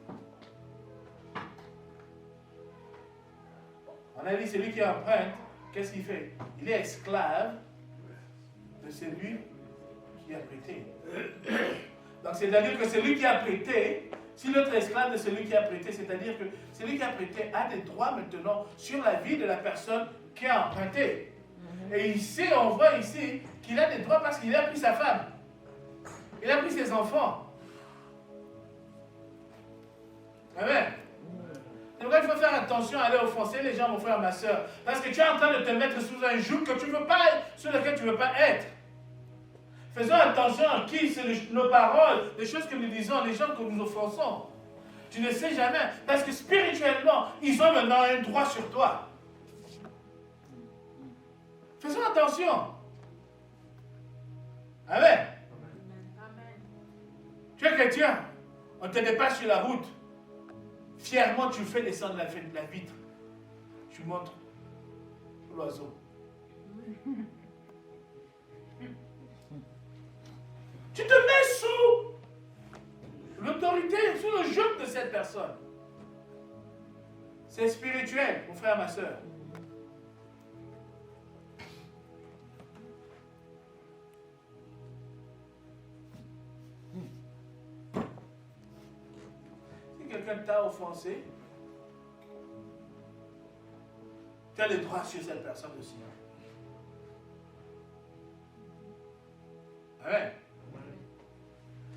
On a dit, celui qui emprunte, qu'est-ce qu'il fait? Il est esclave de celui qui a prêté. Donc, c'est-à-dire que celui qui a prêté, si l'autre est esclave de celui qui a prêté, c'est-à-dire que celui qui a prêté a des droits maintenant sur la vie de la personne qui a emprunté. Et ici, on voit ici qu'il a des droits parce qu'il a pris sa femme. Il a pris ses enfants. Amen. C'est pourquoi il faut faire attention à aller offenser les gens, mon frère, ma soeur. Parce que tu es en train de te mettre sous un joug que tu veux pas, sur lequel tu ne veux pas être. Faisons attention à qui c'est nos paroles, les choses que nous disons, les gens que nous offensons. Tu ne sais jamais. Parce que spirituellement, ils ont maintenant un droit sur toi. Faisons attention. Amen. Tu es chrétien. On te dépasse sur la route. Fièrement, tu fais descendre la vitre. Tu montres l'oiseau. Tu te mets sous l'autorité, sous le joug de cette personne. C'est spirituel, mon frère, ma soeur. Si quelqu'un t'a offensé, tu as le droit sur cette personne aussi. Amen.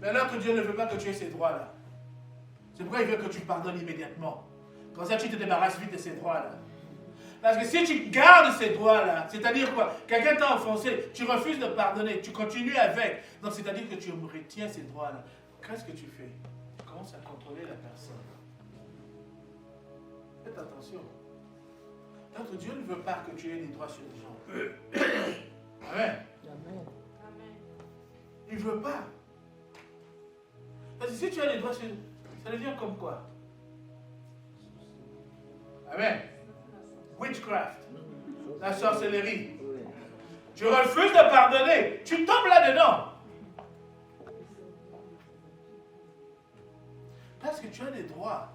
Mais notre Dieu ne veut pas que tu aies ces droits-là. C'est pourquoi il veut que tu pardonnes immédiatement. Comme ça, tu te débarrasses vite de ces droits-là. Parce que si tu gardes ces droits-là, c'est-à-dire quoi? Quelqu'un t'a offensé, tu refuses de pardonner, tu continues avec. Donc, c'est-à-dire que tu retiens ces droits-là. Qu'est-ce que tu fais? Tu commences à contrôler la personne. Faites attention. Notre Dieu ne veut pas que tu aies des droits sur les gens. Amen. Amen. Il ne veut pas. Parce que si tu as des droits sur... Ça devient comme quoi? Amen. Witchcraft. La sorcellerie. Tu refuses de pardonner. Tu tombes là-dedans. Parce que tu as des droits.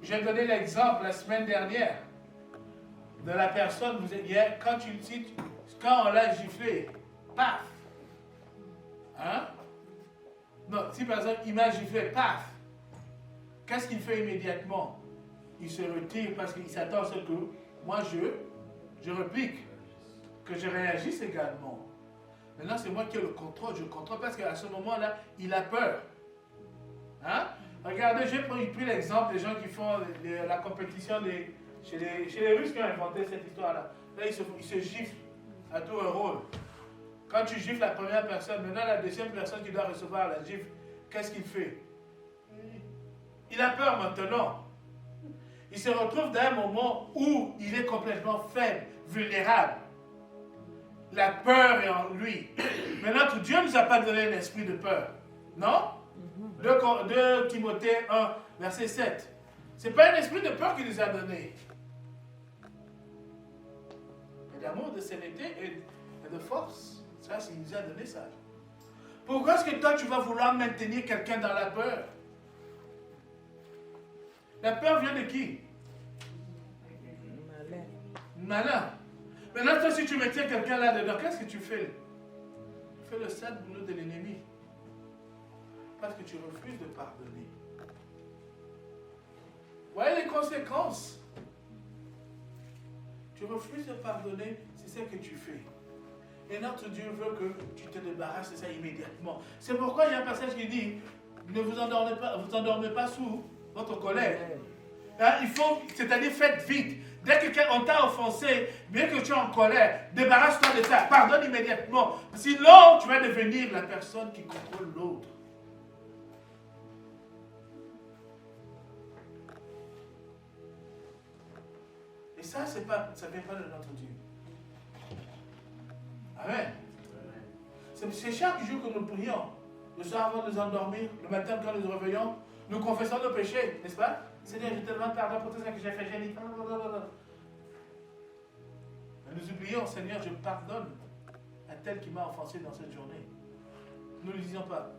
J'ai donné l'exemple la semaine dernière de la personne, quand on l'a giflé, paf. Hein? Non, si par exemple il m'a giflé, paf. Qu'est-ce qu'il fait immédiatement? Il se retire parce qu'il s'attend à ce que moi je réplique, que je réagisse également. Maintenant c'est moi qui ai le contrôle, je contrôle parce qu'à ce moment-là, il a peur. Hein? Regardez, j'ai pris l'exemple des gens qui font la compétition chez les Russes qui ont inventé cette histoire-là. Là, ils se giflent à tout un rôle. Quand tu gifles la première personne, maintenant la deuxième personne qui doit recevoir la gifle, qu'est-ce qu'il fait? Il a peur maintenant. Il se retrouve dans un moment où il est complètement faible, vulnérable. La peur est en lui. Mais notre Dieu ne nous a pas donné un esprit de peur. Non? 2 Timothée 1, verset 7. Ce n'est pas un esprit de peur qu'il nous a donné. Mais d'amour, de sainteté et de force. Ça, il nous a donné ça. Pourquoi est-ce que toi, tu vas vouloir maintenir quelqu'un dans la peur? La peur vient de qui? Malin. Maintenant, toi, si tu maintiens quelqu'un là-dedans, qu'est-ce que tu fais? Tu fais le sale boulot de l'ennemi. Parce que tu refuses de pardonner. Voyez les conséquences. Tu refuses de pardonner, c'est ce que tu fais. Et notre Dieu veut que tu te débarrasses de ça immédiatement. C'est pourquoi il y a un passage qui dit, ne vous endormez pas sous votre colère. Hein, c'est-à-dire faites vite. Dès que quelqu'un t'a offensé, bien que tu es en colère, débarrasse-toi de ça. Pardonne immédiatement. Sinon, tu vas devenir la personne qui contrôle l'autre. Et ça, ça ne vient pas de notre Dieu. Amen. C'est chaque jour que nous prions. Le soir avant de nous endormir, le matin quand nous nous réveillons, nous confessons nos péchés, n'est-ce pas? Seigneur, je te demande pardon pour tout ce que j'ai fait. J'ai dit. Mais nous oublions, Seigneur, je pardonne à tel qui m'a offensé dans cette journée. Nous ne le disons pas.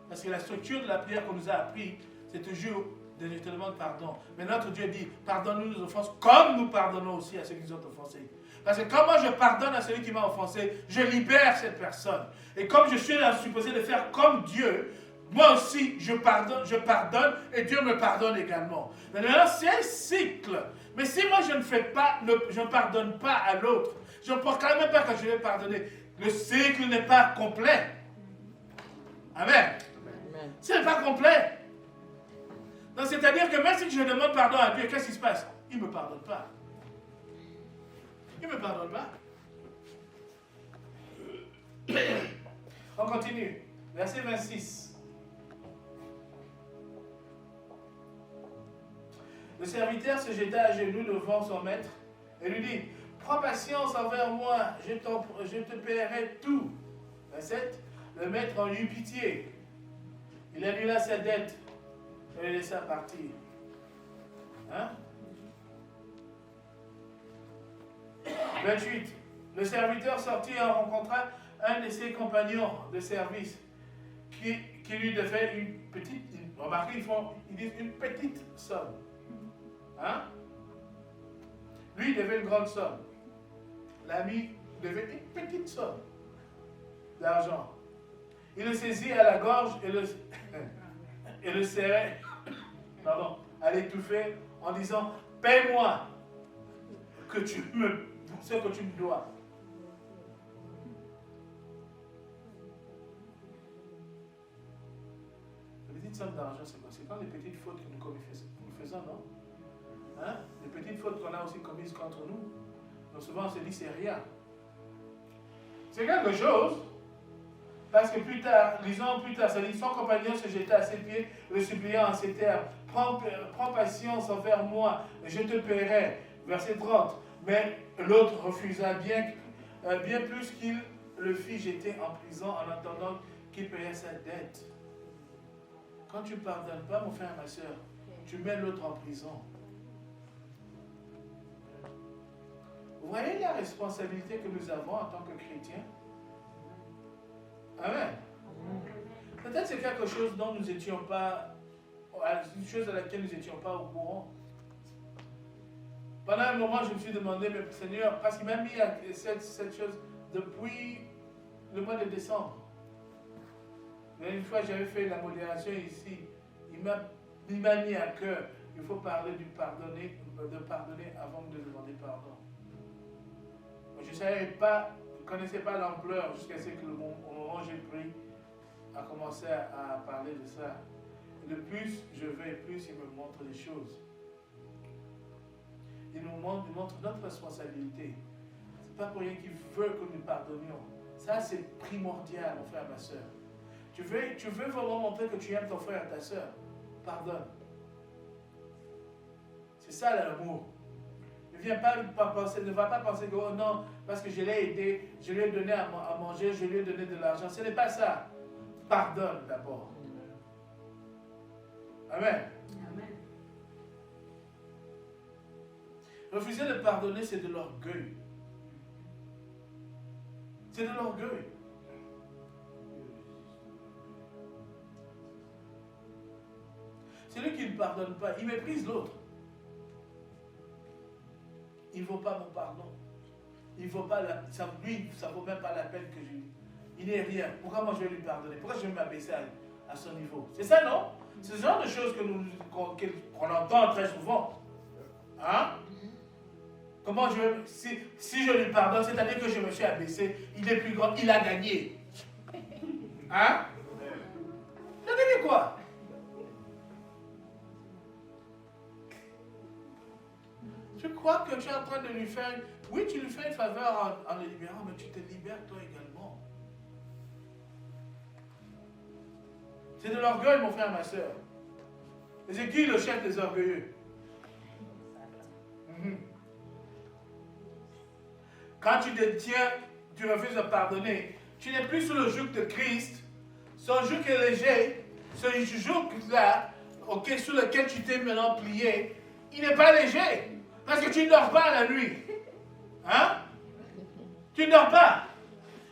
Parce que la structure de la prière qu'on nous a appris, c'est toujours de je te demande pardon. Mais notre Dieu dit, pardonne-nous nos offenses comme nous pardonnons aussi à ceux qui nous ont offensés. Parce que quand moi je pardonne à celui qui m'a offensé, je libère cette personne. Et comme je suis supposé de faire comme Dieu, moi aussi je pardonne et Dieu me pardonne également. Mais maintenant c'est un cycle. Mais si moi je ne pardonne pas à l'autre, je ne proclame même pas que je vais pardonner, le cycle n'est pas complet. Amen. Ce n'est pas complet. Donc c'est-à-dire que même si je demande pardon à Dieu, qu'est-ce qui se passe? Il ne me pardonne pas. Il ne me pardonne pas. On continue. Verset 26. Le serviteur se jeta à genoux devant son maître et lui dit, prends patience envers moi, je te paierai tout. 27. Le maître en eut pitié. Il annula sa dette et le laissa partir. Hein? 28. Le serviteur sortit et rencontra un de ses compagnons de service qui lui devait une petite, remarquez, ils disent une petite somme. Hein? Lui, il devait une grande somme. L'ami devait une petite somme d'argent. Il le saisit à la gorge et le serrait, à l'étouffer en disant, paie-moi ce que tu me dois. Les petites sommes d'argent, c'est quoi? C'est quand les petites fautes que nous faisons, non? Hein? Les petites fautes qu'on a aussi commises contre nous. Donc souvent on se dit c'est rien. C'est quelque chose, parce que plus tard, lisons plus tard, ça dit son compagnon se jeta à ses pieds, le suppliant en ces termes, prends patience envers moi, et je te paierai. Verset 30. Mais l'autre refusa bien plus qu'il le fit jeter en prison en attendant qu'il payait sa dette. Quand tu ne pardonnes pas, mon frère et ma soeur, tu mets l'autre en prison. Vous voyez la responsabilité que nous avons en tant que chrétiens? Amen. Peut-être c'est quelque chose dont nous n'étions pas, une chose à laquelle nous n'étions pas au courant. Pendant un moment, je me suis demandé, mais Seigneur, parce qu'il m'a mis à cette chose depuis le mois de décembre. Mais une fois, j'avais fait la modération ici. Il m'a mis à cœur. Il faut parler de pardonner avant de demander pardon. Je ne savais pas, je ne connaissais pas l'ampleur jusqu'à ce que au moment où j'ai pris, a commencé à parler de ça. Et le plus je vais, plus il me montre les choses. Il nous montre notre responsabilité. Ce n'est pas pour rien qu'il veut que nous pardonnions. Ça, c'est primordial, mon frère, ma soeur. Tu veux vraiment montrer que tu aimes ton frère et ta soeur. Pardonne. C'est ça l'amour. Ne va pas penser que, oh non, parce que je l'ai aidé, je lui ai donné à manger, je lui ai donné de l'argent. Ce n'est pas ça. Pardonne d'abord. Amen. Amen. Refuser de pardonner, c'est de l'orgueil. C'est de l'orgueil. Celui qui ne pardonne pas, il méprise l'autre. Il ne vaut pas mon pardon. Il vaut pas ça ne vaut même pas la peine que je lui. Il n'est rien. Pourquoi moi je vais lui pardonner? Pourquoi je vais m'abaisser à son niveau? C'est ça, non? C'est ce genre de choses qu'on entend très souvent. Hein? Comment je vais. Si je lui pardonne, c'est-à-dire que je me suis abaissé, il est plus grand, il a gagné. Hein? Il a gagné quoi? Tu crois que tu es en train de lui faire... Oui, tu lui fais une faveur en le libérant, mais tu te libères toi également. C'est de l'orgueil, mon frère, ma soeur. Et c'est qui le chef des orgueilleux? Quand tu te tiens, tu refuses de pardonner, tu n'es plus sous le joug de Christ. Son joug est léger. Ce joug-là, sur lequel tu t'es maintenant plié, il n'est pas léger. Parce que tu ne dors pas la nuit. Hein? Tu ne dors pas.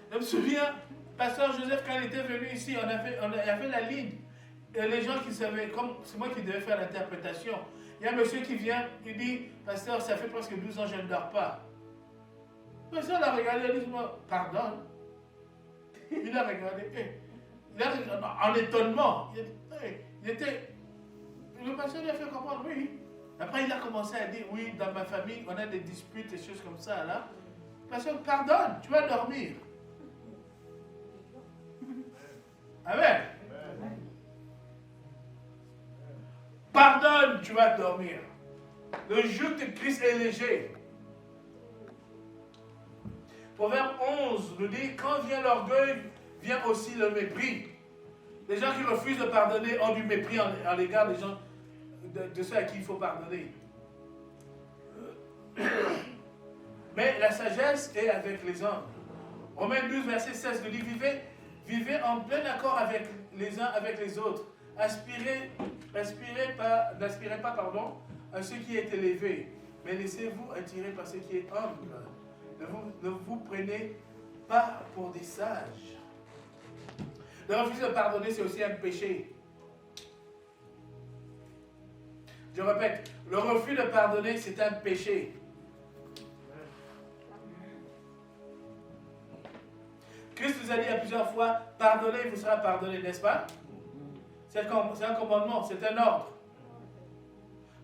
Je me souviens, Pasteur Joseph, quand il était venu ici, on a fait la ligne. Et les gens qui savaient, comme c'est moi qui devais faire l'interprétation, il y a un monsieur qui vient, il dit, Pasteur, ça fait presque 12 ans que je ne dors pas. Le pasteur l'a regardé, il dit, pardonne. Il a regardé, en étonnement. Le pasteur lui a fait comprendre, oui. Après, il a commencé à dire, oui, dans ma famille, on a des disputes, des choses comme ça, là. Pasteur, pardonne, tu vas dormir. Amen. Pardonne, tu vas dormir. Le joug de Christ est léger. Proverbe 11 nous dit, quand vient l'orgueil, vient aussi le mépris. Les gens qui refusent de pardonner ont du mépris à l'égard des gens, de ceux à qui il faut pardonner. Mais la sagesse est avec les hommes. Romains 12, verset 16 nous dit, vivez en plein accord avec les uns avec les autres. N'aspirez pas, à ce qui est élevé, mais laissez-vous attirer par ce qui est humble. Ne vous prenez pas pour des sages. Le refus de pardonner, c'est aussi un péché. Je répète, le refus de pardonner, c'est un péché. Christ nous a dit à plusieurs fois, pardonnez, il vous sera pardonné, n'est-ce pas? C'est un commandement, c'est un ordre.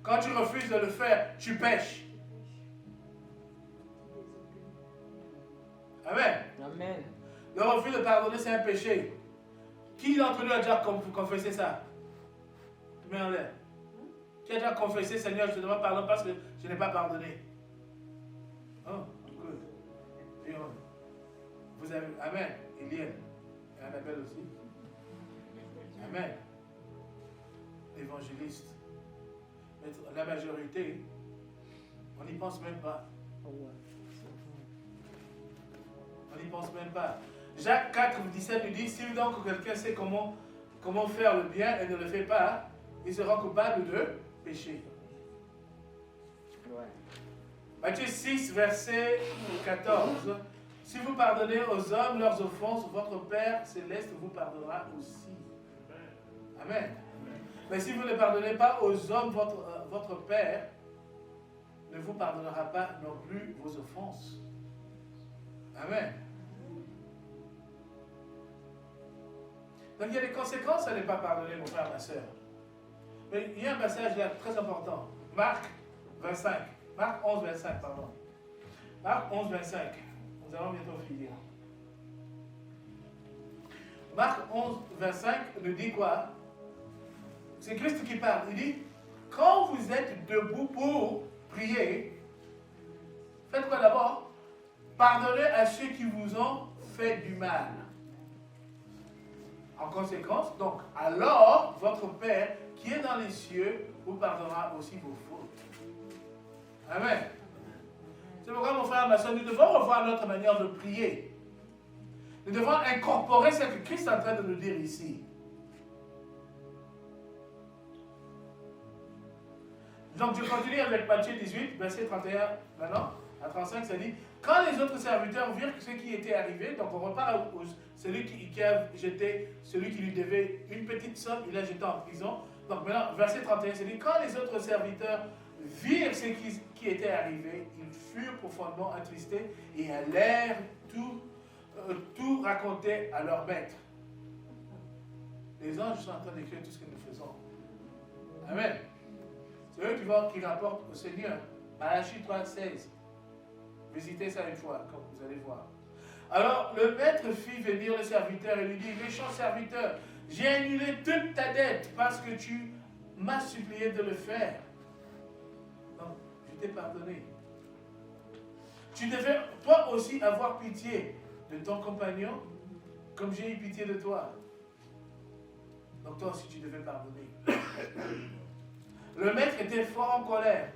Quand tu refuses de le faire, tu pèches. Amen. Amen. Le refus de pardonner, c'est un péché. Qui d'entre nous a déjà confessé ça? Mets en l'air. Qui a déjà confessé, Seigneur, je te demande pardon parce que je n'ai pas pardonné? Oh, good. Et vous avez, amen, Eliane, et Annabelle aussi. Amen. Évangéliste. La majorité, on n'y pense même pas. On n'y pense même pas. Jacques 4, 17 nous dit, si donc quelqu'un sait comment faire le bien et ne le fait pas, il sera coupable de péché. Ouais. Matthieu 6, verset 14. Si vous pardonnez aux hommes leurs offenses, votre Père céleste vous pardonnera aussi. Amen. Mais si vous ne pardonnez pas aux hommes, votre Père ne vous pardonnera pas non plus vos offenses. Amen. Donc il y a des conséquences à ne pas pardonner, mon frère, ma soeur. Mais il y a un passage là très important. Marc 25. Marc 11, 25, pardon. Marc 11, 25. Nous allons bientôt finir. Marc 11, 25 nous dit quoi? C'est Christ qui parle. Il dit, quand vous êtes debout pour prier, faites quoi d'abord? Pardonnez à ceux qui vous ont fait du mal. En conséquence, donc, alors, votre Père qui est dans les cieux vous pardonnera aussi vos fautes. Amen. C'est pourquoi, mon frère, ma soeur, nous devons revoir notre manière de prier. Nous devons incorporer ce que Christ est en train de nous dire ici. Donc, je continue avec Matthieu 18, verset 31, maintenant, à 35, ça dit, quand les autres serviteurs virent ce qui était arrivé, donc on repart à celui qui a jeté, celui qui lui devait une petite somme, il l'a jeté en prison. Donc maintenant, verset 31, ça dit, quand les autres serviteurs virent ce qui était arrivé, ils furent profondément attristés et allèrent tout raconter à leur maître. Les anges sont en train d'écrire tout ce que nous faisons. Amen. C'est eux qui rapportent au Seigneur. Malachie 3, 16. Visitez ça une fois, comme vous allez voir. Alors, le maître fit venir le serviteur et lui dit, méchant serviteur, j'ai annulé toute ta dette parce que tu m'as supplié de le faire. Donc, je t'ai pardonné. Tu devais, toi aussi, avoir pitié de ton compagnon, comme j'ai eu pitié de toi. Donc, toi aussi, tu devais pardonner. Le maître était fort en colère.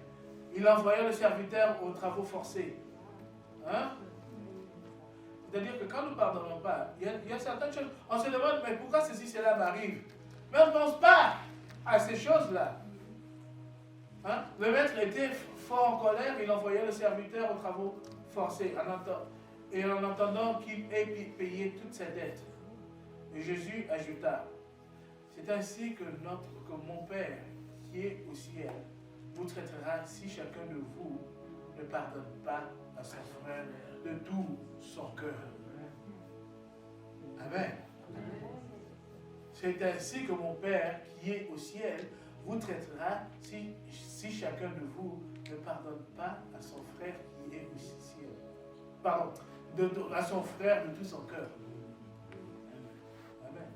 Il envoya le serviteur aux travaux forcés. Hein? C'est-à-dire que quand nous ne pardonnons pas, il y a certaines choses, on se demande, mais pourquoi ceci, cela m'arrive? Mais on ne pense pas à ces choses-là. Hein? Le maître était fort en colère, il envoyait le serviteur aux travaux forcés, en entendant qu'il ait payé toute sa dette. Et Jésus ajouta, c'est ainsi que mon Père, qui est au ciel, vous traitera si chacun de vous ne pardonne pas à son frère de tout son cœur. Amen. C'est ainsi que mon Père qui est au ciel vous traitera si chacun de vous ne pardonne pas à son frère qui est au ciel. Pardon, à son frère de tout son cœur. Amen.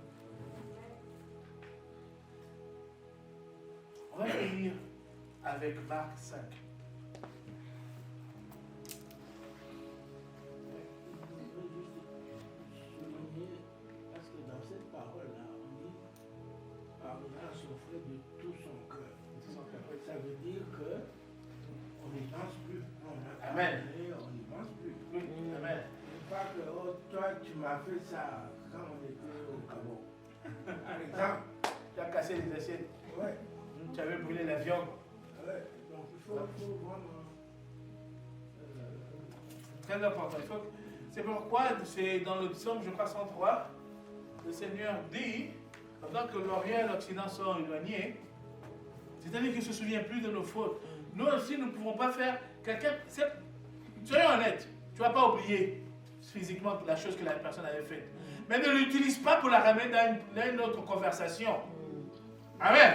On va finir avec Marc 5. souffrait de tout son cœur. Tout son cœur. Ça veut dire que on n'y pense plus. Amen. On n'y pense plus. Oui. Amen. Pas que oh, toi tu m'as fait ça quand on était au Gabon. Par exemple. Tu as cassé les assiettes. Ouais. Tu avais brûlé la viande. Ouais. Donc il faut vraiment. Très important. C'est pourquoi c'est dans le psaume, je crois, 103, le Seigneur dit, pendant que l'Orient et l'Occident sont éloignés, c'est-à-dire qu'il ne se souvient plus de nos fautes. Nous aussi, nous ne pouvons pas faire quelqu'un. Soyons honnêtes, tu ne vas pas oublier physiquement la chose que la personne avait faite. Mais ne l'utilise pas pour la ramener dans une autre conversation. Amen.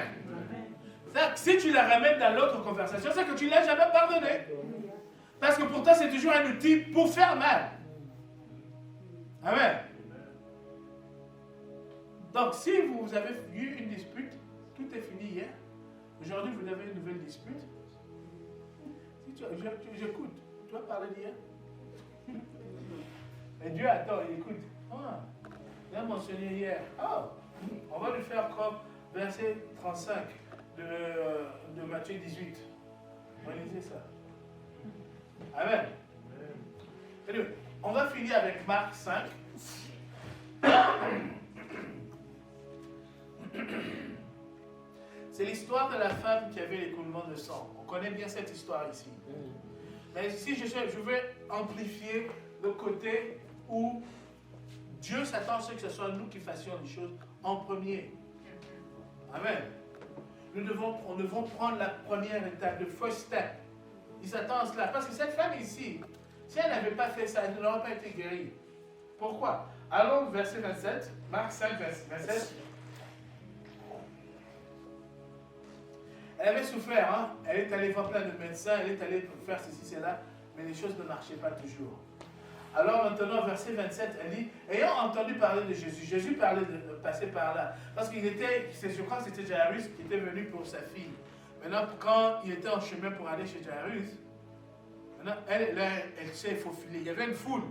Si tu la ramènes dans l'autre conversation, c'est que tu ne l'as jamais pardonné. Parce que pour toi, c'est toujours un outil pour faire mal. Amen. Donc, si vous avez eu une dispute, tout est fini hier. Aujourd'hui, vous avez une nouvelle dispute. Si j'écoute. Tu vas parler d'hier. Et Dieu attend, il écoute. Ah, il a mentionné hier. Ah, on va lui faire comme verset 35 de Matthieu 18. On va lire ça. Amen. On va finir avec Marc 5. C'est l'histoire de la femme qui avait l'écoulement de sang. On connaît bien cette histoire ici. Mais ici, je vais amplifier le côté où Dieu s'attend à ce que ce soit nous qui fassions les choses en premier. Amen. Nous devons prendre la première étape, le first step. Il s'attend à cela. Parce que cette femme ici, si elle n'avait pas fait ça, elle n'aurait pas été guérie. Pourquoi? Allons verset 27, Marc 5, verset 27. Elle avait souffert, hein? Elle est allée voir plein de médecins, elle est allée faire ceci, cela, mais les choses ne marchaient pas toujours. Alors maintenant, verset 27, elle dit, ayant entendu parler de Jésus, Jésus parlait de passer par là. Parce qu'il était, je crois que c'était Jairus qui était venu pour sa fille. Maintenant, quand il était en chemin pour aller chez Jairus, maintenant, elle s'est faufilée. Il y avait une foule.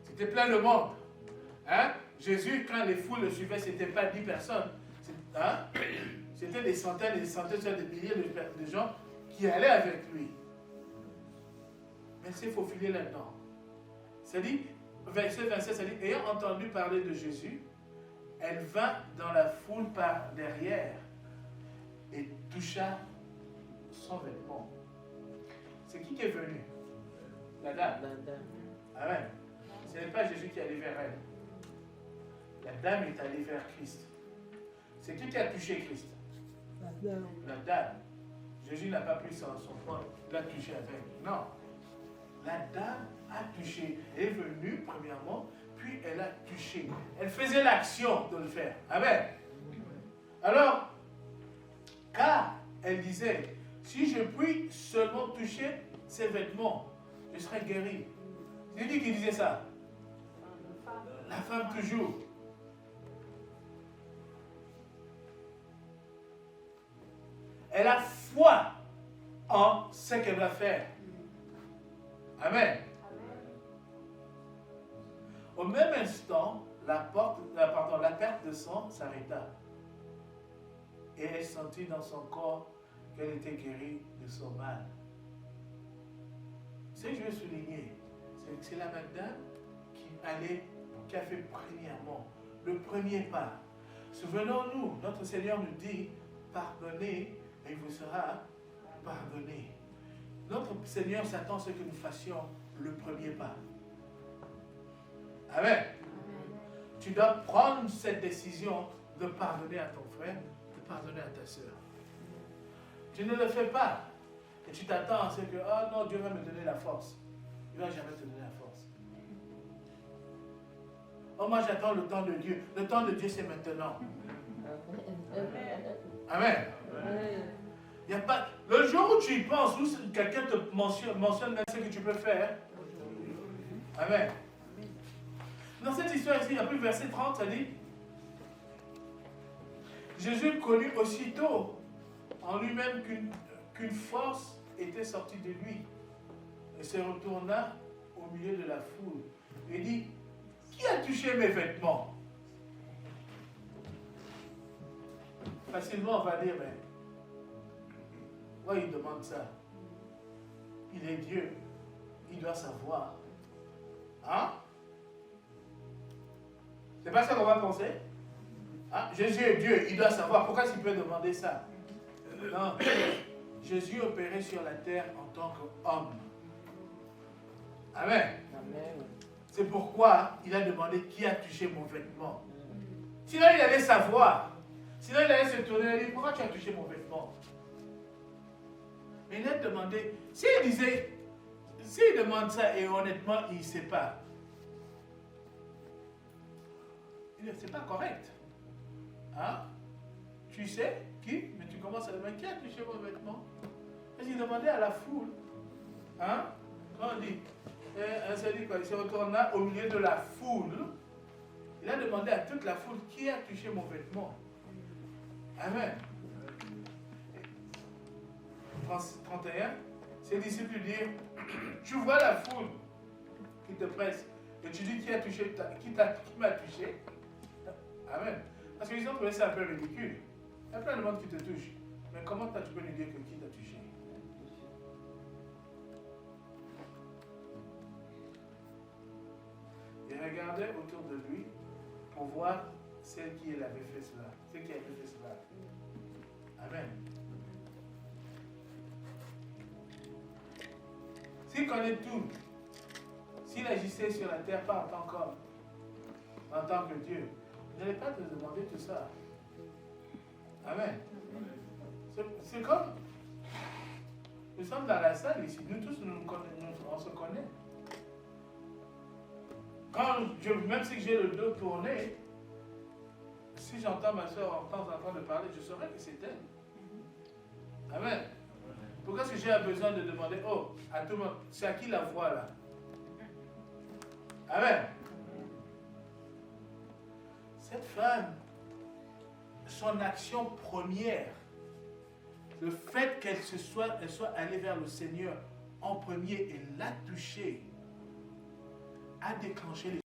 C'était plein de monde. Hein? Jésus, quand les foules le suivaient, ce n'était pas 10 personnes. Hein? C'était des centaines et des centaines, des milliers de gens qui allaient avec lui. Mais elle s'est faufilée là-dedans. Ça dit, verset 27, ça dit, ayant entendu parler de Jésus, elle vint dans la foule par derrière et toucha son vêtement. C'est qui est venu? La dame. Amen. Ce n'est pas Jésus qui est allé vers elle. La dame est allée vers Christ. C'est qui a touché Christ? La dame. Jésus n'a pas pris son poing, il l'a touché avec. Non. La dame a touché. Elle est venue, premièrement, puis elle a touché. Elle faisait l'action de le faire. Amen. Alors, car elle disait, si je puis seulement toucher ses vêtements, je serai guéri. C'est lui qui disait ça. La femme toujours. Elle a foi en ce qu'elle va faire. Amen. Au même instant, la perte de sang s'arrêta. Et elle sentit dans son corps qu'elle était guérie de son mal. Ce que je veux souligner, c'est que c'est la madame qui a fait premièrement le premier pas. Souvenons-nous, notre Seigneur nous dit, pardonnez et il vous sera pardonné. Notre Seigneur s'attend à ce que nous fassions le premier pas. Amen. Tu dois prendre cette décision de pardonner à ton frère, de pardonner à ta soeur. Tu ne le fais pas. Et tu t'attends à ce que, oh non, Dieu va me donner la force. Il ne va jamais te donner la force. Oh, moi j'attends le temps de Dieu. Le temps de Dieu, c'est maintenant. Amen. Il y a pas... Le jour où tu y penses, où quelqu'un te mentionne même ce que tu peux faire. Amen. Dans cette histoire ici, après le verset 30, ça dit, Jésus connut aussitôt en lui-même qu'une force était sortie de lui et se retourna au milieu de la foule et dit, qui a touché mes vêtements? facilement on va dire, mais pourquoi il demande ça? Il est Dieu, il doit savoir. Hein? C'est pas ça qu'on va penser? Hein? Jésus est Dieu, il doit savoir. Pourquoi il peut demander ça? Non. Jésus opérait sur la terre en tant qu'homme. Amen. Amen. C'est pourquoi il a demandé qui a touché mon vêtement. Sinon il allait savoir. Sinon il allait se tourner et dire pourquoi tu as touché mon vêtement? Mais il a demandé. S'il demande ça et honnêtement il ne sait pas. C'est pas correct. Hein? Tu sais qui? Mais tu commences à demander qui a touché mon vêtement? Parce qu'il demandait à la foule. Hein? Quand on dit, ça dit quoi? Il se retourna au milieu de la foule. Il a demandé à toute la foule qui a touché mon vêtement. Amen. 31. Ses disciples lui dirent, tu vois la foule qui te presse et tu dis qui a touché, qui m'a touché. Amen. Parce qu'ils ont trouvé ça un peu ridicule. Il y a plein de monde qui te touche. Mais comment tu peux lui dire que qui t'a touché? Il regardait autour de lui pour voir celle qui avait fait cela. Celle qui avait fait cela. Amen. S'il connaît tout, s'il agissait sur la terre pas en tant qu'homme, en tant que Dieu, il n'allait pas te demander tout ça. Amen. C'est comme, nous sommes dans la salle ici, nous tous, on se connaît. Même si j'ai le dos tourné, si j'entends ma soeur en temps en train de parler, je saurais que c'est elle. Amen. Pourquoi est-ce que j'ai besoin de demander, oh, à tout le monde, c'est à qui la voix là? Amen. Cette femme, son action première, le fait qu'elle soit allée vers le Seigneur en premier et l'a touché, a déclenché les